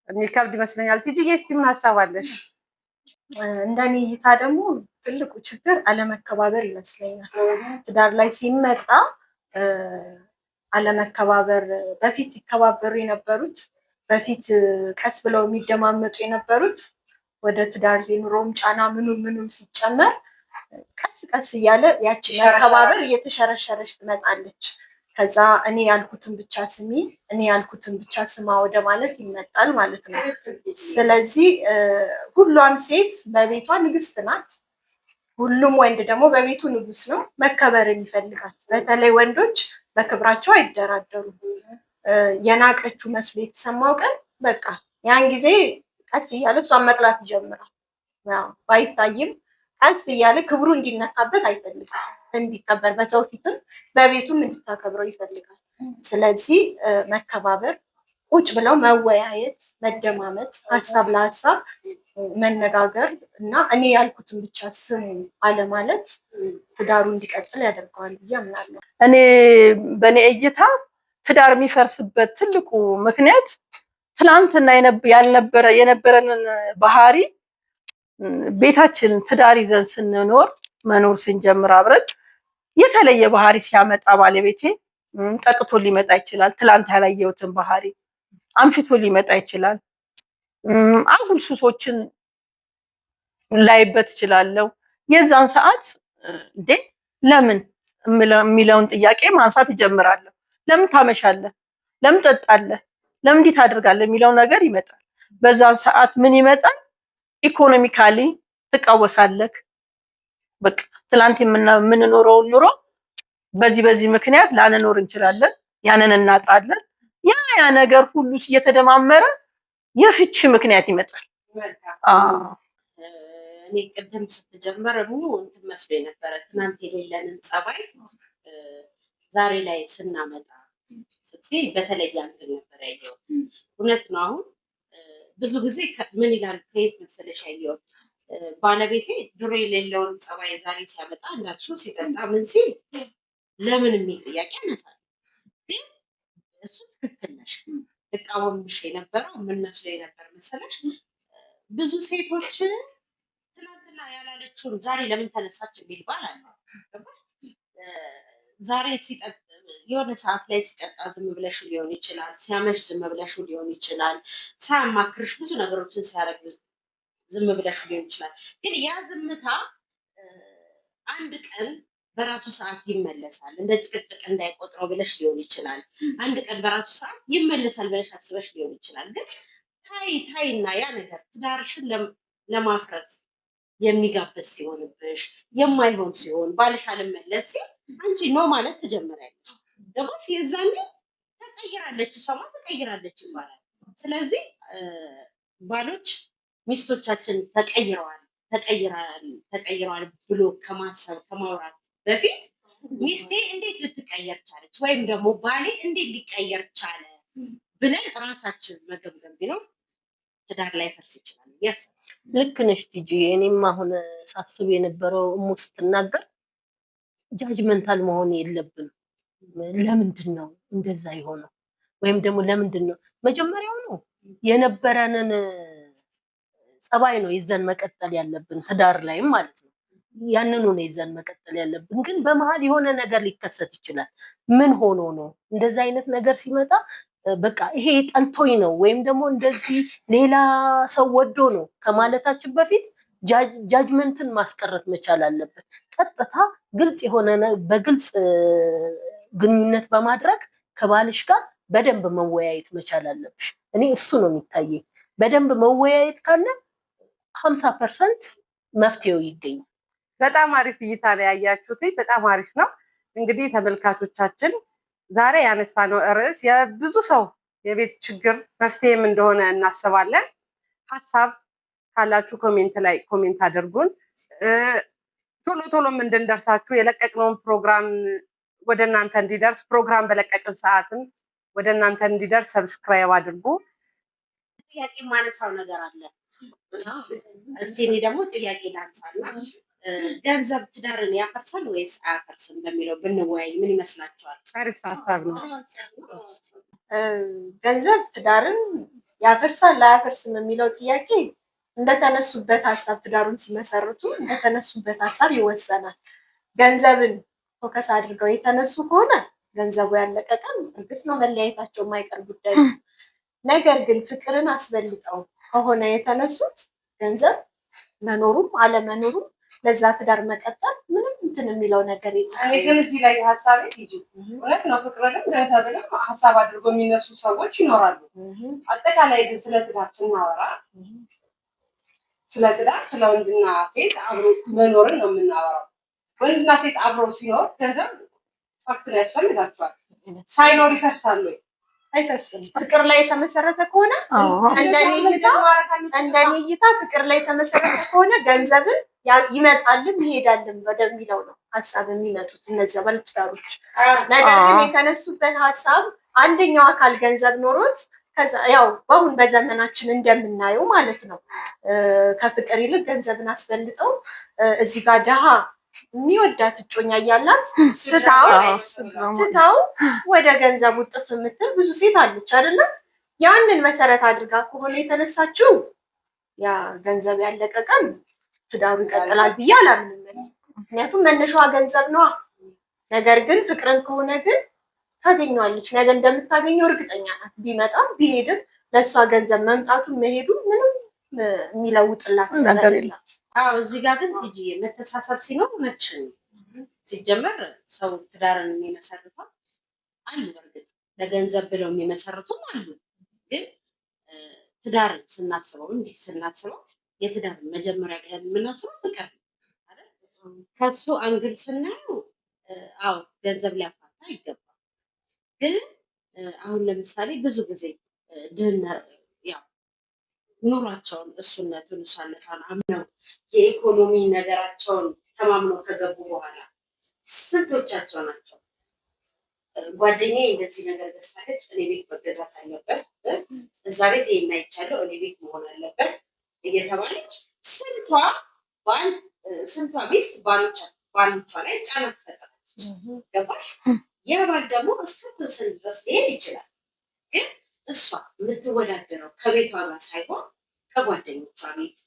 የሚከብድ ይመስለኛል። ቲጂዬ እስቲ ምን ሀሳባለሽ?
እንደኔ እይታ ደግሞ ትልቁ ችግር አለመከባበር ይመስለኛል። ትዳር ላይ ሲመጣ አለመከባበር፣ በፊት ይከባበሩ የነበሩት በፊት ቀስ ብለው የሚደማመጡ የነበሩት ወደ ትዳር ኑሮም ጫና ምኑም ሲጨመር ቀስ እያለ ያቺ መከባበር እየተሸረሸረች ትመጣለች። ከዛ እኔ ያልኩትን ብቻ ስሚ፣ እኔ ያልኩትን ብቻ ስማ ወደ ማለት ይመጣል ማለት ነው። ስለዚህ ሁሏም ሴት በቤቷ ንግስት ናት፣ ሁሉም ወንድ ደግሞ በቤቱ ንጉስ ነው። መከበርን ይፈልጋል። በተለይ ወንዶች በክብራቸው አይደራደሩም። የናቀችው መስሎ የተሰማው ቀን በቃ ያን ጊዜ ቀስ እያለ እሷን መጥላት ይጀምራል። ባይታይም ቀስ እያለ ክብሩ እንዲነካበት አይፈልግም። እንዲከበር በሰው ፊትም በቤቱም እንድታከብረው ይፈልጋል። ስለዚህ መከባበር፣ ቁጭ ብለው መወያየት፣ መደማመጥ፣ ሀሳብ ለሀሳብ መነጋገር እና እኔ ያልኩትን ብቻ ስሙ አለማለት ትዳሩ እንዲቀጥል ያደርገዋል ብዬ አምናለሁ።
እኔ በእኔ እይታ ትዳር የሚፈርስበት ትልቁ ምክንያት ትናንትና የነበረንን ባህሪ ቤታችን ትዳር ይዘን ስንኖር መኖር ስንጀምር አብረን የተለየ ባህሪ ሲያመጣ ባለቤቴ ጠጥቶ ሊመጣ ይችላል። ትላንት ያላየሁትን ባህሪ አምሽቶ ሊመጣ ይችላል። አጉል ሱሶችን ላይበት ይችላለው። የዛን ሰዓት እንዴ ለምን የሚለውን ጥያቄ ማንሳት ይጀምራለሁ። ለምን ታመሻለህ? ለምን ጠጣለህ? ለምን እንዴት አድርጋለህ? የሚለው ነገር ይመጣል። በዛን ሰዓት ምን ይመጣል? ኢኮኖሚካሊ ትቃወሳለህ። በቃ ትላንት የምንኖረውን ኑሮ በዚህ ምክንያት ላንኖር እንችላለን። ያንን እናጣለን። ያ ነገር ሁሉ እየተደማመረ የፍቺ ምክንያት ይመጣል።
እኔ ቅድም ስትጀምር ሙሉ እንትን መስሎ የነበረ ትናንት የሌለንን ጸባይ ዛሬ ላይ ስናመጣ ስትይ በተለየ አንግል ነበር ያየሁት። እውነት ነው። አሁን ብዙ ጊዜ ምን ይላል ከየት መሰለሽ ያየሁት ባለቤቴ ድሮ የሌለውን ጸባይ ዛሬ ሲያመጣ እንዳልሽው ሲጠጣ ምን ሲል ለምን የሚል ጥያቄ ያነሳል። ግን እሱ ትክክል ነሽ። ልቃወምሽ የነበረው ምን መስሎ የነበር መሰለሽ ብዙ ሴቶች ትናንትና ያላለችውን ዛሬ ለምን ተነሳች የሚል ባል አለ። ዛሬ ሲጠጥ የሆነ ሰዓት ላይ ሲጠጣ ዝም ብለሽ ሊሆን ይችላል። ሲያመሽ ዝም ብለሽ ሊሆን ይችላል። ሳያማክርሽ ብዙ ነገሮችን ሲያደርግ ዝም ብለሽ ሊሆን ይችላል። ግን ያ ዝምታ አንድ ቀን በራሱ ሰዓት ይመለሳል። እንደ ጭቅጭቅ እንዳይቆጥረው ብለሽ ሊሆን ይችላል። አንድ ቀን በራሱ ሰዓት ይመለሳል ብለሽ አስበሽ ሊሆን ይችላል። ግን ታይና ያ ነገር ትዳርሽን ለማፍረስ የሚጋብዝ ሲሆንብሽ የማይሆን ሲሆን ባልሽ አልመለስ ሲል አንቺ ኖ ማለት ትጀምሪያለሽ። ገባሽ? የዛኔ ተቀይራለች፣ እሷማ ተቀይራለች ይባላል። ስለዚህ ባሎች ሚስቶቻችን ተቀይረዋል ብሎ ከማሰብ ከማውራት በፊት ሚስቴ እንዴት ልትቀየር ቻለች ወይም ደግሞ ባሌ እንዴት ሊቀየር ቻለ ብለን ራሳችን መገምገም ቢኖር ትዳር ላይ ፈርስ ይችላል።
ልክ ነሽ ቲጂ። እኔም አሁን ሳስብ የነበረው እሙ ስትናገር ጃጅመንታል መሆን የለብንም። ለምንድን ነው እንደዛ የሆነው? ወይም ደግሞ ለምንድን ነው መጀመሪያው ነው የነበረንን ጸባይ ነው ይዘን መቀጠል ያለብን ትዳር ላይም ማለት ነው። ያንኑ ነው ይዘን መቀጠል ያለብን። ግን በመሃል የሆነ ነገር ሊከሰት ይችላል። ምን ሆኖ ነው እንደዛ አይነት ነገር ሲመጣ በቃ ይሄ ጠልቶኝ ነው ወይም ደግሞ እንደዚህ ሌላ ሰው ወዶ ነው ከማለታችን በፊት ጃጅመንትን ማስቀረት መቻል አለበት። ቀጥታ ግልጽ የሆነ በግልጽ ግንኙነት በማድረግ ከባልሽ ጋር በደንብ መወያየት መቻል አለብሽ። እኔ እሱ ነው የሚታየኝ። በደንብ መወያየት ካለ 50% መፍትሄው ይገኛል።
በጣም አሪፍ እይታ ነው ያያችሁት። በጣም አሪፍ ነው። እንግዲህ ተመልካቾቻችን ዛሬ ያነሳነው ርዕስ የብዙ ሰው የቤት ችግር መፍትሄም እንደሆነ እናስባለን። ሀሳብ ካላችሁ ኮሜንት ላይ ኮሜንት አድርጉን። ቶሎ ቶሎም እንድንደርሳችሁ የለቀቅነውን ፕሮግራም ወደ እናንተ እንዲደርስ ፕሮግራም በለቀቅን ሰዓትም ወደ እናንተ እንዲደርስ ሰብስክራይብ አድርጉ።
ጥያቄ ማነሳው ነገር አለ። እስቲ እኔ ደግሞ ጥያቄ ላንሳና ገንዘብ ትዳርን ያፈርሳል ወይስ አያፈርስም በሚለው ብንወያይ ምን ይመስላችኋል?
አሪፍ ሀሳብ ነው።
ገንዘብ ትዳርን ያፈርሳል አያፈርስም የሚለው ጥያቄ እንደተነሱበት ሀሳብ ትዳሩን ሲመሰርቱ እንደተነሱበት ሀሳብ ይወሰናል። ገንዘብን ፎከስ አድርገው የተነሱ ከሆነ ገንዘቡ ያለቀ ቀን እርግጥ ነው መለያየታቸው የማይቀር ጉዳይ ነው። ነገር ግን ፍቅርን አስበልጠው ከሆነ የተነሱት ገንዘብ መኖሩም አለመኖሩም ለዛ ትዳር መቀጠል ምንም እንትን የሚለው ነገር የለም።
እኔ ግን እዚህ ላይ ሀሳቤ ይጂ እውነት ነው። ፍቅርንም ገንዘብንም ሀሳብ አድርጎ የሚነሱ ሰዎች ይኖራሉ። አጠቃላይ ግን ስለ ትዳር ስናወራ ስለ ትዳር ስለ ወንድና ሴት አብሮ መኖርን ነው የምናወራው። ወንድና ሴት አብሮ ሲኖር ገንዘብ ፋክተር ያስፈልጋቸዋል። ሳይኖር ይፈርሳል ወይ?
አይፈርስም። ፍቅር ላይ የተመሰረተ ከሆነ እንደኔ እይታ ፍቅር ላይ የተመሰረተ ከሆነ ገንዘብን ይመጣልም ይሄዳልም ወደሚለው ነው ሀሳብ የሚመጡት እነዚያ ባለትዳሮች። ነገር ግን የተነሱበት ሀሳብ አንደኛው አካል ገንዘብ ኖሮት ከዛ ያው በአሁን በዘመናችን እንደምናየው ማለት ነው ከፍቅር ይልቅ ገንዘብን አስበልጠው እዚህ ጋር ደሃ የሚወዳት እጮኛ እያላት ስታው ወደ ገንዘቡ ጥፍ የምትል ብዙ ሴት አለች አይደለ? ያንን መሰረት አድርጋ ከሆነ የተነሳችው ያ ገንዘብ ያለቀ ቀን ትዳሩ ይቀጥላል ብዬ አላምንም። ምክንያቱም መነሻዋ ገንዘብ ነዋ። ነገር ግን ፍቅርን ከሆነ ግን ታገኘዋለች። ነገ እንደምታገኘው እርግጠኛ ናት። ቢመጣም ቢሄድም ለእሷ ገንዘብ መምጣቱ መሄዱ ምንም የሚለውጥላት ነገር የለም።
አዎ እዚህ ጋር ግን ቲጂ መተሳሰብ ሲኖር እውነትሽን ሲጀመር ሰው ትዳርን የሚመሰርተው አሉ። በእርግጥ ለገንዘብ ብለው የሚመሰርቱም አሉ። ግን ትዳርን ስናስበው እንዲህ ስናስበው የትዳር መጀመሪያ ላይ የምናስበው ፍቅር አይደል? ከሱ አንግል ስናየው አዎ ገንዘብ ሊያፋታ ይገባል። ግን አሁን ለምሳሌ ብዙ ጊዜ ያው ኑሯቸውን እሱነቱን እሷነቷን አምነው የኢኮኖሚ ነገራቸውን ተማምነው ከገቡ በኋላ ስንቶቻቸው ናቸው ጓደኛዬ እንደዚህ ነገር ገዝታለች እኔ ቤት መገዛት አለበት፣ እዛ ቤት ይሄን አይቻለሁ እኔ ቤት መሆን አለበት እየተባለች ስንቷ ሚስት ባሎቿ ላይ ጫና ትፈጥራለች። ገባሽ? ያ ባል ደግሞ እስከተወሰነ ድረስ ሊሄድ ይችላል። ግን እሷ የምትወዳደረው ከቤቷ ጋር ሳይሆን ከጓደኞቿ ቤት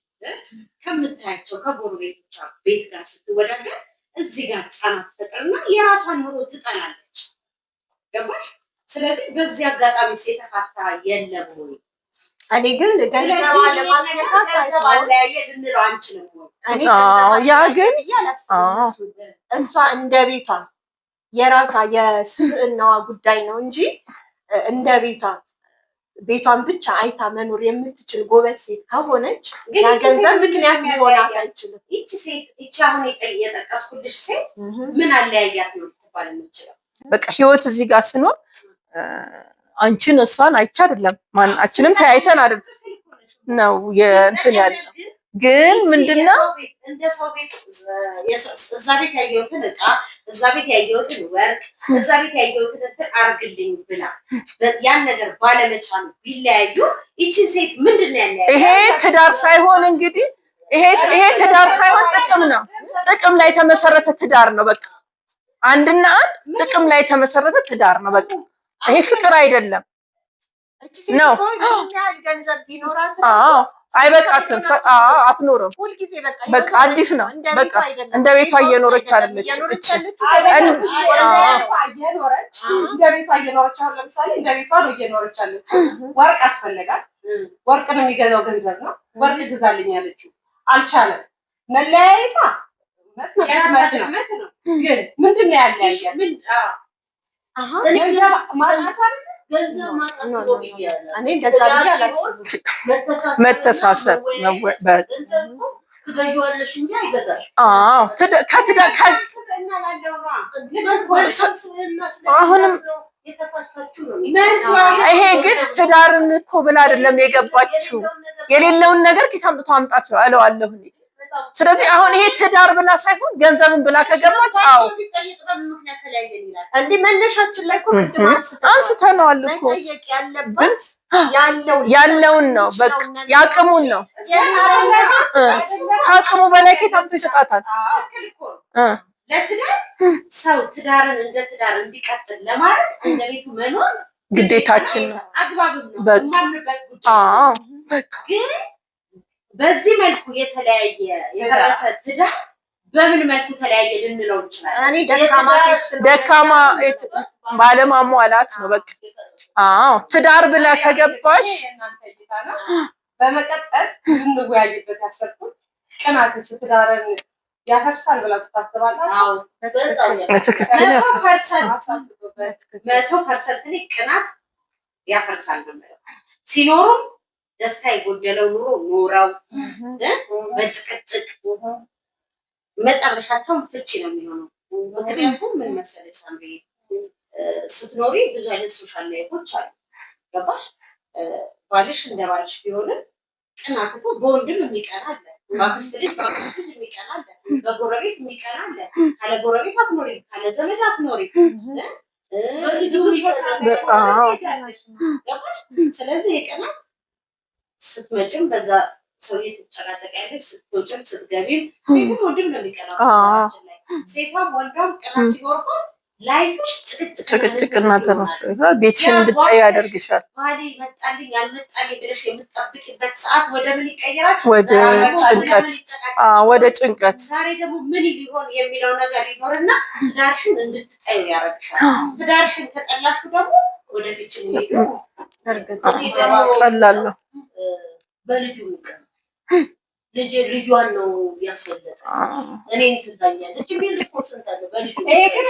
ከምታያቸው ከጎረቤቶቿ ቤት ጋር ስትወዳደር እዚህ ጋር ጫና ትፈጥርና የራሷን ኑሮ ትጠላለች። ገባሽ? ስለዚህ በዚህ አጋጣሚ የተፋታ የለም ወይ?
እኔ ግን ገንዘብ አለማግኘት ገንዘብ
አለያየ ልንለው አንችልም ወይ?
እኔ ያ ግን እሷ እንደ ቤቷ የራሷ የስብዕናዋ ጉዳይ ነው እንጂ እንደ ቤቷን ብቻ አይታ መኖር የምትችል ጎበዝ ሴት ከሆነች ያ ገንዘብ ምክንያት ሊሆናት አይችልም።
ይቺ አሁን የጠቀስኩልሽ ሴት ምን አለያያት ነው ልትባል የምችለው?
በቃ ህይወት እዚህ ጋር ስኖር አንቺን እሷን አይቻ አይደለም ማናችንም ተያይተን አይደል ነው የእንትን ያለ ግን ምንድነው
እንደ ሰው ቤት እዛ ቤት ያየሁትን እቃ እዛ ቤት ያየሁትን ወርቅ እዛ ቤት ያየሁትን እንትን አርግልኝ ብላ ያን ነገር ባለመቻሉ ቢለያዩ ይቺ ሴት ምንድነው ያለ
ይሄ ትዳር ሳይሆን እንግዲህ ይሄ ትዳር ሳይሆን ጥቅም ነው። ጥቅም ላይ የተመሰረተ ትዳር ነው። በቃ አንድና አንድ ጥቅም ላይ የተመሰረተ ትዳር ነው። በቃ ይሄ ፍቅር አይደለም ነው።
ገንዘብ ቢኖራት
አይበቃትም። አትኖርም። በቃ አዲስ ነው። በቃ እንደ ቤቷ እየኖረች አይደለች።
እንደ ቤቷ እየኖረች አሁን ለምሳሌ እንደ ቤቷ ነው እየኖረች አለች። ወርቅ አስፈለጋል። ወርቅ ነው የሚገዛው ገንዘብ ነው። ወርቅ ግዛልኝ ያለችው አልቻለም። መለያየቷ መት ነው። ግን ምንድን ነው ያለያያል?
መተሳሰብ አሁንም ይሄ ግን ትዳርን እኮ ብላ አይደለም የገባችው። የሌለውን ነገር ከታምጥቶ አምጣት እለዋለሁ። ስለዚህ አሁን ይሄ ትዳር ብላ ሳይሆን ገንዘብን ብላ ከገባች
እንዴ መነሻችን ላይ እኮ
አንስተነዋል እኮ ያለውን ነው። በቃ ያቅሙን ነው። ከአቅሙ በላይ ከታምጥቶ ይሰጣታል።
ለትዳር ሰው ትዳርን እንደ ትዳር እንዲቀጥል ለማለት እንደ ቤቱ መኖር
ግዴታችን ነው።
አግባብም ነው። ማምንበት ጉዳይ ግን በዚህ መልኩ የተለያየ የፈረሰ ትዳር በምን መልኩ ተለያየ ልንለው እንችላለን?
እኔ ደካማ
ባለማሟላት ነው። በቃ ትዳር ብላ ከገባሽ
በመቀጠል ልንወያይበት ያሰብኩት ቅናትን ትዳርን ያፈርሳል ብላ ታስባላችሁ?
ትክክል።
100% ቅናት ያፈርሳል ነው። ሲኖሩም ደስታ የጎደለው ኑሮ ኖረው በጭቅጭቅ መጨረሻቸውም ፍቺ ነው የሚሆነው። ምክንያቱም ምን መሰለሽ ሳምሪ ስትኖሪ ብዙ አይነት ሶሻል ላይፎች አሉ። ገባሽ? ባልሽ እንደ ባልሽ ቢሆንም ቅናት እኮ በወንድም የሚቀና አለ፣ በአክስት ልጅ በአክስት ልጅ የሚቀና አለ፣ በጎረቤት የሚቀና አለ። ካለ ጎረቤት አትኖሪ፣ ካለ ዘመድ አትኖሪ። ስለዚህ የቅናት ስትመጭም በዛ ሰው ትጨቃጨቂያለሽ፣ ስትወጭም ስትገቢም ሴትም ወንድም ነው የሚቀናው። ሴቷም ወንዷም ቅናት ሲኖርባት ላይፍሽ
ጭቅጭቅና ቤትሽን እንድትጠይ ያደርግሻል።
ባሌ መጣልኝ አልመጣልኝ ብለሽ የምትጠብቂበት ሰዓት ወደ ምን ይቀየራል?
ወደ ጭንቀት።
ዛሬ ደግሞ ምን ሊሆን የሚለው ነገር ይኖርና ትዳርሽን እንድትጠዩ ያደርግሻል። ትዳርሽን ከጠላሹ ደግሞ ወደ ልጅ
ቀላል ነው።
በልጁ ልጇን ነው ያስፈለጠ እኔን ትታኛለች የሚል ሪፖርት ስንታለ በልጁ።
ይሄ ግን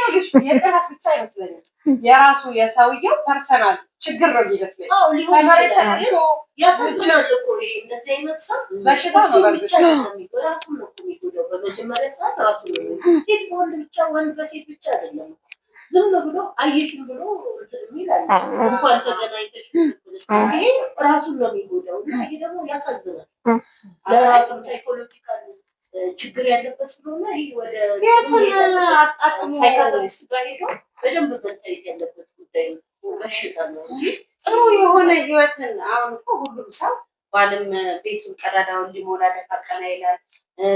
የቅናት ብቻ አይመስለኝም፣ የራሱ የሰውየው ፐርሰናል ችግር ነው ይመስለኝ። ከመሬት ተነስቶ
ያሳዝናል እኮ ይሄ እንደዚህ አይነት ሰው
በሽታ ነው።
ብቻ ራሱ ነው የሚጎዳው። በመጀመሪያ ሰዓት ራሱ ነው። ሴት በወንድ ብቻ ወንድ በሴት ብቻ አይደለም። ዝም ብሎ አየሽም ብሎ ይላል እንኳን ተገናኝተሽ ይሄ ራሱን ነው የሚጎዳው። እና ይሄ ደግሞ ያሳዝናል። ለራሱ ሳይኮሎጂካል ችግር ያለበት ስለሆነ ይህ ወደ ሳይካትሪስት ጋር ሄዶ በደንብ መታየት ያለበት ጉዳይ ነው። በሽታ ነው እንጂ ጥሩ የሆነ ህይወትን አሁን እኮ ሁሉም ሰው ባልም ቤቱን ቀዳዳውን ሊሞላ ደፋ ቀና ይላል፣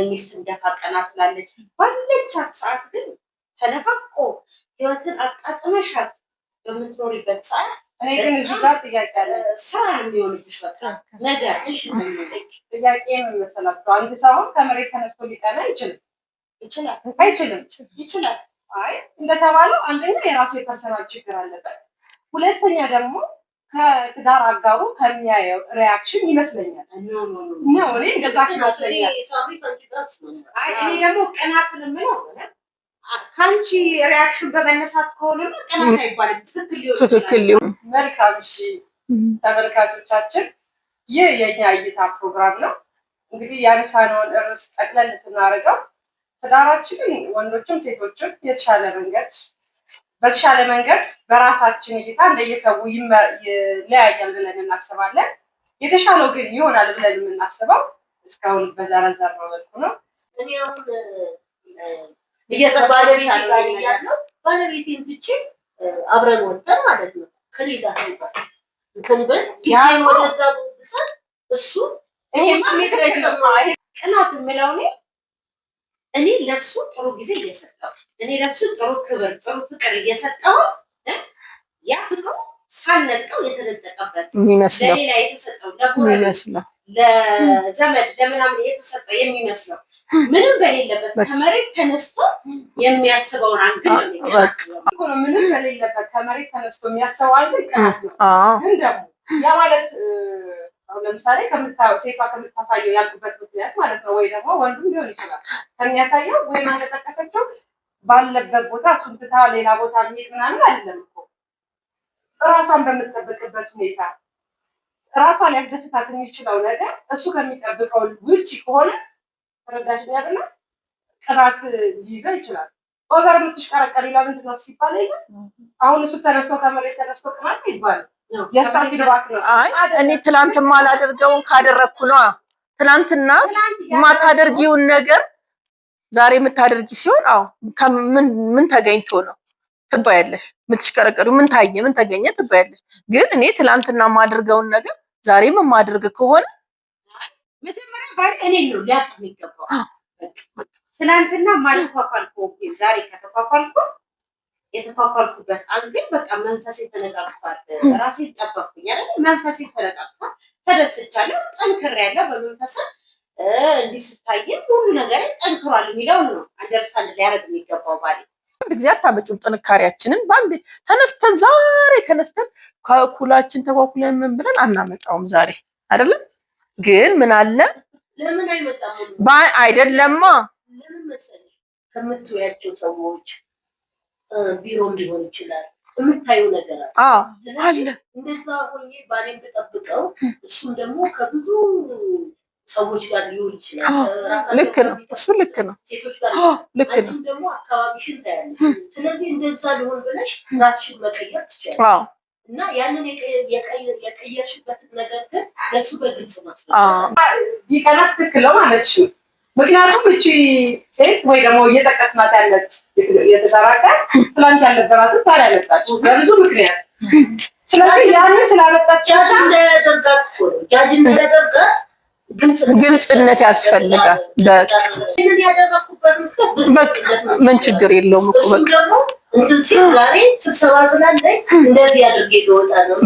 ሚስትም ደፋ ቀና ትላለች። ባለቻት ሰዓት ግን ተነፋፍቆ ህይወትን አጣጥመሻት በምትኖሪበት ሰዓት
እኔ ግን እዚህ ጋር ጥያቄ አለ።
ስራ የሚሆንብሽ በቃ ነገር
ጥያቄ ምን መሰላችሁ? አንድ ሰው ከመሬት ተነስቶ ሊቀና ይችላል። አይ እንደተባለው አንደኛ የራሱ የፐርሰናል ችግር አለበት፣ ሁለተኛ ደግሞ ከትዳር አጋሩ ከሚያየው ሪያክሽን ይመስለኛል ነው እኔ እንደዛ ይመስለኛል። እኔ ደግሞ ቅናትን የምለው ከአንቺ ሪያክሽን በመነሳት ከሆነ ቅናት አይባልም፣ ትክክል ሊሆን መልካም። እሺ ተመልካቾቻችን፣ ይህ የኛ እይታ ፕሮግራም ነው። እንግዲህ ያነሳነውን ርዕስ ጠቅለል ስናደርገው ትዳራችንን ወንዶችም ሴቶችም በተሻለ መንገድ በራሳችን እይታ እንደየሰው ይለያያል ብለን እናስባለን። የተሻለው ግን ይሆናል ብለን የምናስበው እስካሁን በዘረዘር ነው መልኩ ነው።
እኔ አሁን ባለቤቴ ጋር እያለሁ ባለቤቴን ትቼ አብረን ወጥተን ማለት ነው ከሌላ ሰው ጋር እንትን ብል ጊዜ ወደዛ ብሰጥ እሱ
ይሄ ስሜት አይሰማኝ። ቅናት የምለው እኔ ለሱ ጥሩ ጊዜ እየሰጠው እኔ ለሱ ጥሩ ክብር ጥሩ ፍቅር እየሰጠው ያ ፍቅሩ ሳልነጥቀው የተነጠቀበት
የሚመስለው
ለሌላ የተሰጠው ለጎረቤት ለዘመድ ለምናምን የተሰጠ የሚመስለው ምንም በሌለበት ከመሬት ተነስቶ የሚያስበውን አንግል ነው። ምንም በሌለበት ከመሬት ተነስቶ የሚያስበው አንግል ቅናት ነው። ግን ደግሞ ያ ማለት አሁን ለምሳሌ ሴቷ ከምታሳየው ያልኩበት ምክንያት ማለት ነው ወይ ደግሞ ወንዱም ሊሆን ይችላል ከሚያሳየው ወይ እንደጠቀሰችው ባለበት ቦታ እሱን ትታ ሌላ ቦታ የሚሄድ ምናምን አይደለም እኮ ራሷን በምትጠብቅበት ሁኔታ ራሷን ሊያስደስታት የሚችለው ነገር እሱ ከሚጠብቀው ውጭ ከሆነ ተረዳሽ ያለ ቅናት ሊይዘው ይችላል። ኦቨር የምትሽቀረቀሪ ለምንድን ነው ሲባል አሁን እሱ ተነስቶ ከመሬት ተነስቶ ቅናት ይባላል።
እኔ ትላንት ማላደርገውን ካደረግኩ ነው። ትላንትና የማታደርጊውን ነገር ዛሬ የምታደርጊ ሲሆን አዎ ምን ተገኝቶ ነው ትባያለሽ። የምትሽቀረቀሪው ምን ታየ ምን ተገኘ ትባያለሽ። ግን እኔ ትላንትና የማደርገውን ነገር ዛሬም የማደርግ ከሆነ
መጀመሪያ ባል እኔ ነው ሊያውቅ የሚገባው። ትላንትና ማልኳኳልኩ ዛሬ ከተኳኳልኩ የተኳኳልኩበት አንግል በቃ መንፈሴ ተነቃቅቷል። ራሴ ጠበቅኩኝ አይደል? መንፈሴ ተነቃቅቷል። ተደስቻለሁ። ጠንክሬያለሁ። በመንፈስ እንዲህ ስታየም ሁሉ ነገር ጠንክሯል የሚለውን ነው አንደርስታንድ ሊያደርግ የሚገባው ባል።
አንድ ጊዜ አታመጪም ጥንካሬያችንን በአንድ ተነስተን ዛሬ ተነስተን ከኩላችን ተኳኩለን ምን ብለን አናመጣውም ዛሬ አይደለም። ግን ምን አለ
ለምን አይመጣም?
አይደለማ
ለምን መሰለሽ ከምትወያቸው ሰዎች ቢሮም ሊሆን ይችላል የምታዩ ነገር አለ። እንደዛ ሆኜ ባሌን ብጠብቀው እሱም ደግሞ ከብዙ ሰዎች ጋር ሊሆን ይችላል።
ልክ ነው፣ እሱ ልክ ነው።
ሴቶች ጋር ልክ ነው። ደግሞ አካባቢሽን ታያለሽ። ስለዚህ እንደዛ ሊሆን ብለሽ ራስሽን መቀየር ትችያለሽ። እና ያንን የቀየርሽበትን ነገር ግን ለሱ በግልጽ ማስረዳት
ቢቀናት ትክክል ነው ማለትሽ ነው። ምክንያቱም እቺ ሴት ወይ ደግሞ እየጠቀስናት ያለች የተሰራቀ ትላንት ያልነበራትን ዛሬ ያመጣች በብዙ ምክንያት። ስለዚህ ያንን ስላመጣች
ጃጅ እንዳያደርጋት እኮ ነው። ጃጅ እንዳያደርጋት
ግልጽነት ያስፈልጋል።
ይህንን ያደረኩበት ምክንያት
ምን ችግር የለውም እኮ በቃ
እንትን ሲል ዛሬ ስብሰባ ስላለኝ እንደዚህ አድርጌ ልወጣ ነው።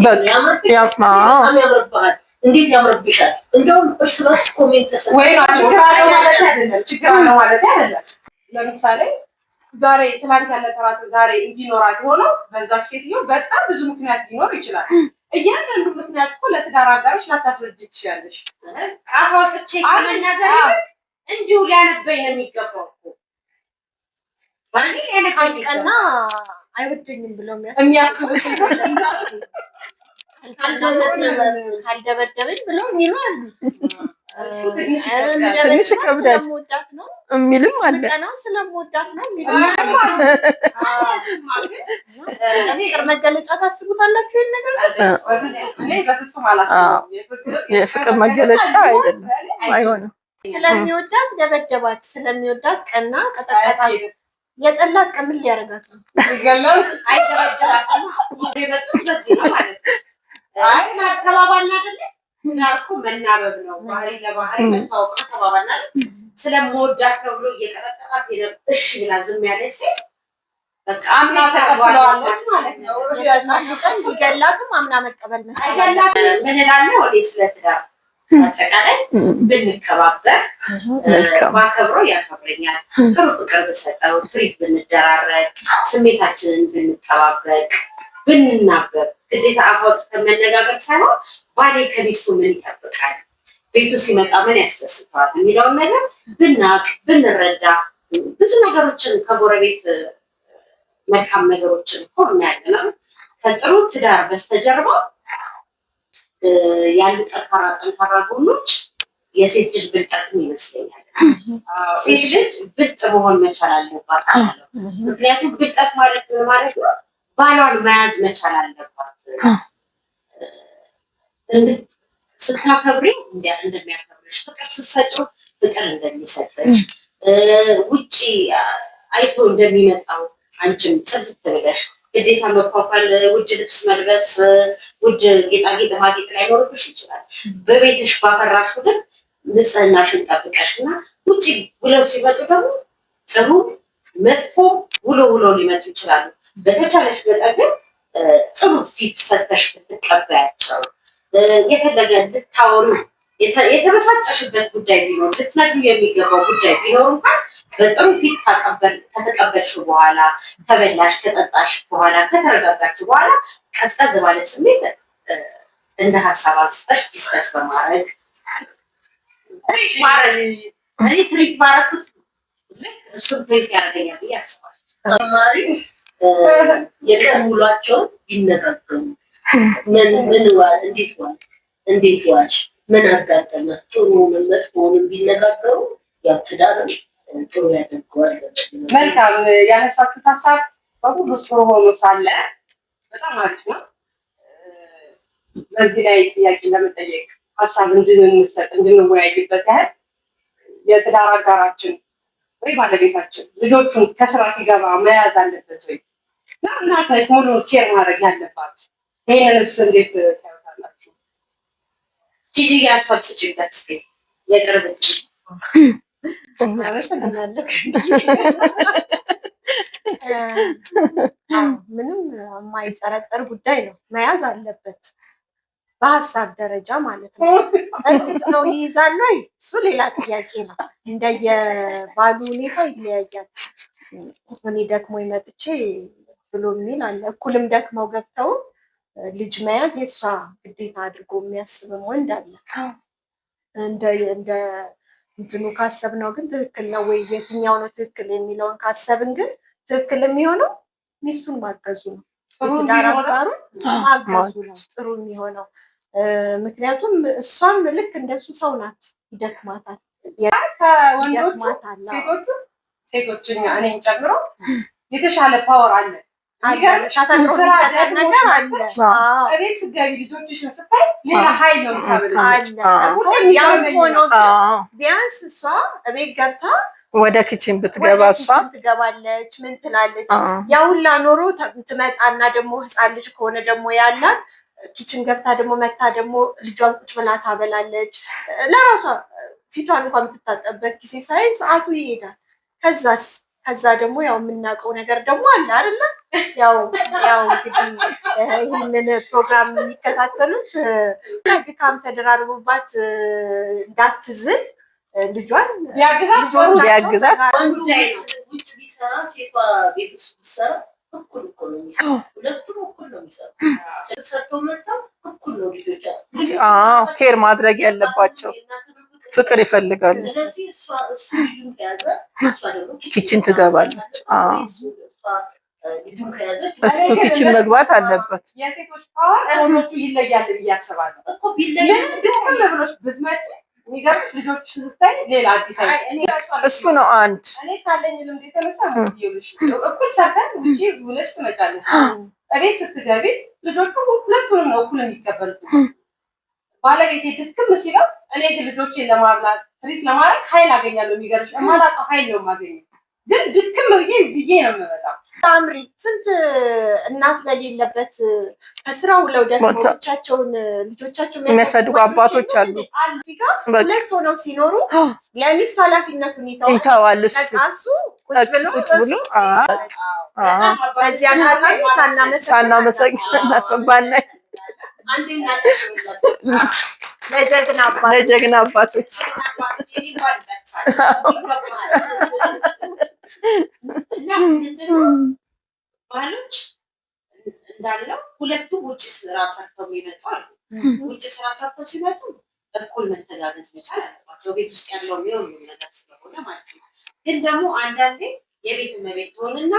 ያምርብሃል፣ እንዴት ያምርብሻል። እንደውም እርስ በርስ ኮሜንት
ወይ ችግር አለው ማለት አይደለም። ችግር አለው ማለት አይደለም። ለምሳሌ ዛሬ ትላንት ያልነበራት ዛሬ እንዲኖራት የሆነው በዛች ሴትዮ በጣም ብዙ ምክንያት ሊኖር ይችላል። እያንዳንዱ ምክንያት እኮ ለትዳር አጋርሽ ላታስረጅ ትችያለሽ።
አዋቅቼ ከመናገር እንዲሁ ሊያነበኝ ነው የሚገባው እኮ
ቀና አይወደኝም ብለው
የሚያስቡት
ካልደበደበኝ ብለው የሚሉ አሉ።
ትንሽ ከብዳት
ስለምወዳት ነው
የሚልም አለ።
ቀናው ስለምወዳት ነው የሚሉ ፍቅር መገለጫ ታስቡታላችሁ? ይሄን ነገር
የፍቅር መገለጫ አይደለም፣ አይሆንም።
ስለሚወዳት ደበደባት፣ ስለሚወዳት ቀና ቀጠቀጣት። የጠላት ቀን ምን ሊያደርጋት ነው?
ይገላል።
አይደበደባትም። የመጡት በዚህ ነው ማለት ነው። አይ ተባባልና አይደለ? እንዳልኩ መናበብ ነው። ባህሪ ለባህሪ መታወቅ ተባባልና ስለምወዳት ነው ብሎ እየቀጠቀጣት ሄደ። እሺ ብላ ዝም ያለች ሴት በቃ አምና ተቀበለዋለች ማለት ነው።
ቀን ቢገላትም አምና መቀበል ነው።
አይገላትም። ምን እላለሁ እኔ ስለ ትዳር አጠቃላይ ብንከባበር ማከብረው ያከብረኛል። ጥሩ ፍቅር ብሰጠው፣ ትሪት ብንደራረግ፣ ስሜታችንን ብንጠባበቅ፣ ብንናበብ ግዴታ አፍ አውጥተን መነጋገር ሳይሆን ባሌ ከሚስቱ ምን ይጠብቃል፣ ቤቱ ሲመጣ ምን ያስደስተዋል የሚለውን ነገር ብናቅ ብንረዳ ብዙ ነገሮችን ከጎረቤት መልካም ነገሮችን እኮ እናያለን። ከጥሩ ትዳር በስተጀርባ ያሉ ጠንካራ ጎኖች የሴት ልጅ ብልጠትም ይመስለኛል። ሴት ልጅ ብልጥ መሆን መቻል አለባት። ምክንያቱም ብልጠት ማለት ምን ማለት ነው? ባሏን መያዝ መቻል አለባት። ስታከብሪ እንደሚያከብር እንደሚያከብርሽ ፍቅር ስትሰጪው ፍቅር እንደሚሰጥሽ ውጪ አይቶ እንደሚመጣው አንቺም ጽድት ብለሽ ግዴታ መኳኳል፣ ውድ ልብስ መልበስ፣ ውድ ጌጣጌጥ ማጌጥ ላይኖርብሽ ይችላል። በቤትሽ ባፈራሽው ልክ ንጽህናሽን ጠብቀሽና ውጪ ብለው ሲመጡ ደግሞ ጥሩ መጥፎ ውሎ ሊመጡ ይችላሉ። በተቻለሽ መጠን ግን ጥሩ ፊት ሰተሽ ብትቀበያቸው የፈለገ ልታወሩ የተበሳጨሽበት ጉዳይ ቢኖር ልትነግሩ የሚገባው ጉዳይ ቢኖር እንኳን በጥሩ ፊት ከተቀበልሽው በኋላ ከበላሽ ከጠጣሽ በኋላ ከተረጋጋችሁ በኋላ ቀዝቀዝ ባለ ስሜት እንደ ሀሳብ አንስተሽ ዲስከስ በማድረግ እኔ ትሪት ባረኩት ልክ እሱም ትሪት ያደርገኛል ብዬ አስባለሁ።
ተማሪ የቀን ውሏቸውን ቢነጋገሩ ምን ዋል፣ እንዴት ዋልሽ፣ ምን አጋጠመ፣ ጥሩውንም መጥፎውንም ቢነጋገሩ ያው ትዳርን ጥሩ ያደርገዋል።
መልካም ያነሳችሁት ሀሳብ በሁሉ ጥሩ ሆኖ ሳለ በጣም አሪፍ ነው። በዚህ ላይ ጥያቄ ለመጠየቅ ሀሳብ እንድንሰጥ እንድንወያይበት ያህል የትዳር አጋራችን ወይ ባለቤታችን ልጆቹን ከስራ ሲገባ መያዝ አለበት ወይ እናት ሙሉ ኬር ማድረግ ያለባት? ይህንንስ እንዴት ታዩታላችሁ?
ጂጂ ሀሳብ ስጪበት እስኪ የቅርብ
እናመሰግናለሁ። ምንም የማይጠረጠር ጉዳይ ነው። መያዝ አለበት በሀሳብ ደረጃ ማለት ነው። እርግጥ ነው ይይዛሉ፣ እሱ ሌላ ጥያቄ ነው። እንደየባሉ ሁኔታ ይለያያል። እኔ ደክሞኝ መጥቼ ብሎ የሚል አለ። እኩልም ደክመው ገብተው ልጅ መያዝ የእሷ ግዴታ አድርጎ የሚያስብም ወንድ አለ። እንደ እንትኑ ካሰብነው ግን ትክክል ነው ወይ የትኛው ነው ትክክል የሚለውን ካሰብን ግን ትክክል የሚሆነው ሚስቱን ማገዙ ነው። የትዳር አጋሩን ማገዙ ነው ጥሩ የሚሆነው። ምክንያቱም እሷም ልክ እንደሱ ሰው ናት፣ ይደክማታል።
ሴቶች እኔን ጨምሮ የተሻለ ፓወር አለ። እቤት ስትገቢ ልጆችሽን ስታይ ሌላ ኃይል ነው
ቢያንስ እሷ እቤት ገብታ
ወደ ኪችን ብትገባ እሷ
ትገባለች፣ ምን ትላለች? ያ ሁላ ኖሮ ትመጣና ደግሞ ህፃን ልጅ ከሆነ ደግሞ ያላት ኪችን ገብታ ደግሞ መታ ደግሞ ልጇን ቁጭ ብላ ታበላለች። ለራሷ ፊቷን እንኳን የምትታጠብበት ጊዜ ሳይ ሰዓቱ ይሄዳል። ከዛ ደግሞ ያው የምናውቀው ነገር ደግሞ አለ አይደለ? ያው እንግዲህ ይህንን ፕሮግራም የሚከታተሉት ድካም ተደራርቦባት እንዳትዝል ልጇን
ያግዛት።
ውጭ ቢሰራ ሴቷ ቤት ውስጥ ቢሰራ እኩል ነው የሚሰራው። ሁለቱም እኩል ነው የሚሰራው። ሰርተው መጥተው እኩል ነው ልጆቻቸው
ኬር ማድረግ ያለባቸው። ፍቅር ይፈልጋሉ።
ስለዚህ እሱ ልጁን ከያዘ እሷ ደግሞ
ኪችን ትገባለች።
ልጁን ከያዘ
እሱ ኪችን መግባት አለበት።
የሴቶች ፓወር ወንዶቹ ይለያል ብዬ አስባለሁ እኮ። ቢለያል ድክም ብሎሽ ብትመጪ የሚገርምሽ ልጆች ስታይ ሌላ አዲስ
እሱ ነው አንድ
እኔ ካለኝ ልምድ የተነሳ ይኸውልሽ እኩል ሰርተን ውጪ ውለሽ ትመጫለሽ። እቤት ስትገቢ ልጆቹ ሁለቱንም ነው እኩል የሚቀበሉት። ባለቤቴ ድክም ሲለው እኔ ግን ልጆቼን ለማብላት ትሪት ለማድረግ ኃይል አገኛለሁ። የሚገርምሽ የማላውቀው ኃይል ነው የማገኘው። ግን ድክም ብዬ እዚህ ነው የምመጣው።
ታምሪ ስንት እናት በሌለበት ከስራ ውለው ደግሞ ብቻቸውን ልጆቻቸውን
የሚያሳድጉ አባቶች አሉ።
እዚህ ጋር ሁለት ሆነው ሲኖሩ ለሚስት ኃላፊነቱን
ይተዋል።
እሱ ቁጭ ብሎ በዚህ አጋጣሚ
ሳናመሰግን ባናይ ለጀግና አባቶች
ባሎች እንዳለው ሁለቱም ውጭ ስራ ሰርተው የሚመጡ አሉ። ውጭ ስራ ሰርተው ሲመጡ እኩል መተጋገዝ መቻል አለባቸው። ቤት ውስጥ ያለው የሁሉ ነገር ስለሆነ ማለት ነው። ግን ደግሞ አንዳንዴ የቤት እመቤት ትሆንና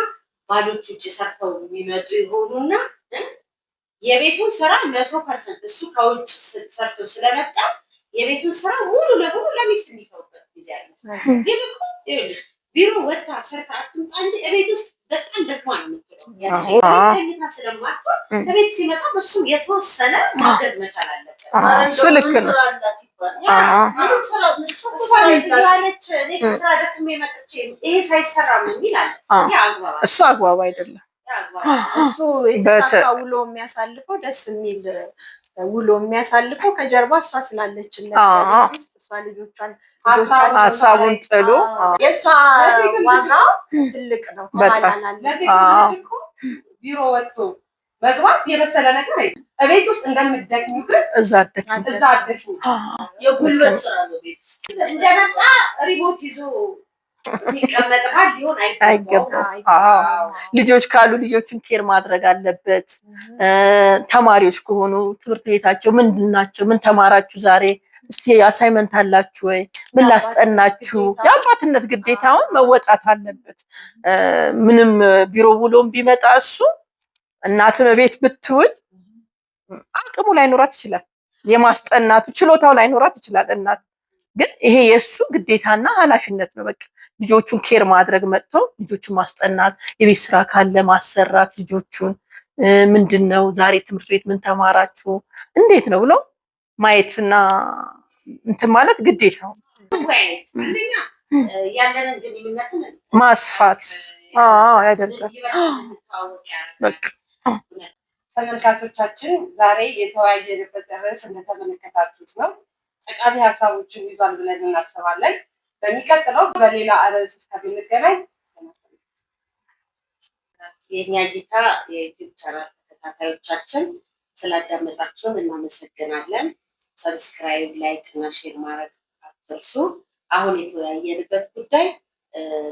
ባሎች ውጭ ሰርተው የሚመጡ ይሆኑና የቤቱን ስራ 100% እሱ ከውጭ ሰርቶ ስለመጣ የቤቱን ስራ ሙሉ ለሙሉ ለሚስት የሚተውበት ጊዜ አለ። ግን እኮ ይኸውልሽ ቢሮ ወጥታ ሰርታ አትምጣ እንጂ እቤት ውስጥ በጣም ደክማ ነው የምትለው። ያቺ ተኝታ ስለማትወር እቤት ሲመጣ እሱ የተወሰነ ማገዝ መቻል አለበት።
እሱ ልክ ነው። እሱ አግባብ አይደለም።
እሱ የተሳካ ውሎ የሚያሳልፈው ደስ የሚል ውሎ የሚያሳልፈው ከጀርባ እሷ ስላለችለት ውስጥ እሷ ልጆቿን
ሀሳቡን ጥሎ
የእሷ ዋጋ ትልቅ ነው።
ቢሮ ወጥቶ መግባት የመሰለ ነገር አይደለም። እቤት ውስጥ እንደምትደክሚው ግን
እዛ
አደክሚ።
የጉልበት ስራ ነው። ቤት ውስጥ እንደመጣ ሪሞት ይዞ የሚቀመጥ ባል ሊሆን
አይገባም። ልጆች ካሉ ልጆችን ኬር ማድረግ አለበት። ተማሪዎች ከሆኑ ትምህርት ቤታቸው ምንድን ናቸው? ምን ተማራችሁ ዛሬ? እስቲ አሳይመንት አላችሁ ወይ? ምን ላስጠናችሁ? የአባትነት ግዴታውን መወጣት አለበት። ምንም ቢሮ ውሎም ቢመጣ እሱ እናትም ቤት ብትውል አቅሙ ላይኖራት ይችላል። የማስጠናቱ ችሎታው ላይኖራት ይችላል እናት ግን ይሄ የእሱ ግዴታና ኃላፊነት ነው። በቃ ልጆቹን ኬር ማድረግ መጥቶ ልጆቹን ማስጠናት፣ የቤት ስራ ካለ ማሰራት፣ ልጆቹን ምንድነው ዛሬ ትምህርት ቤት ምን ተማራችሁ እንዴት ነው ብሎ ማየትና እንትን ማለት ግዴታ ነው።
ያለንን ግንኙነትን
ማስፋት ያደርጋል። በቃ
ተመልካቾቻችን ዛሬ የተወያየንበት ርዕስ እንደተመለከታችሁት ነው። ጠቃሚ ሀሳቦችን ይዟል ብለን እናስባለን። በሚቀጥለው በሌላ ርዕስ እስከምንገናኝ
የኛ እይታ የዩቲዩብ ቻናል ተከታታዮቻችን ስላዳመጣችሁን እናመሰግናለን። ሰብስክራይብ፣ ላይክ እና ሼር ማድረግ አትርሱ። አሁን የተወያየንበት ጉዳይ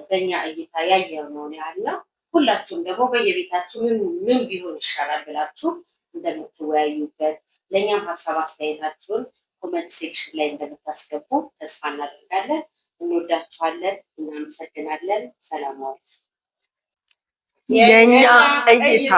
በእኛ እይታ ያየነውን ያህል ነው። ሁላችሁም ደግሞ በየቤታችሁ ምን ቢሆን ይሻላል ብላችሁ እንደምትወያዩበት ለእኛም ሀሳብ አስተያየታችሁን ኮመንት ሴክሽን ላይ እንደምታስገቡ ተስፋ እናደርጋለን። እንወዳችኋለን፣ እናመሰግናለን። ሰላም ዋሉ።
የኛ እይታ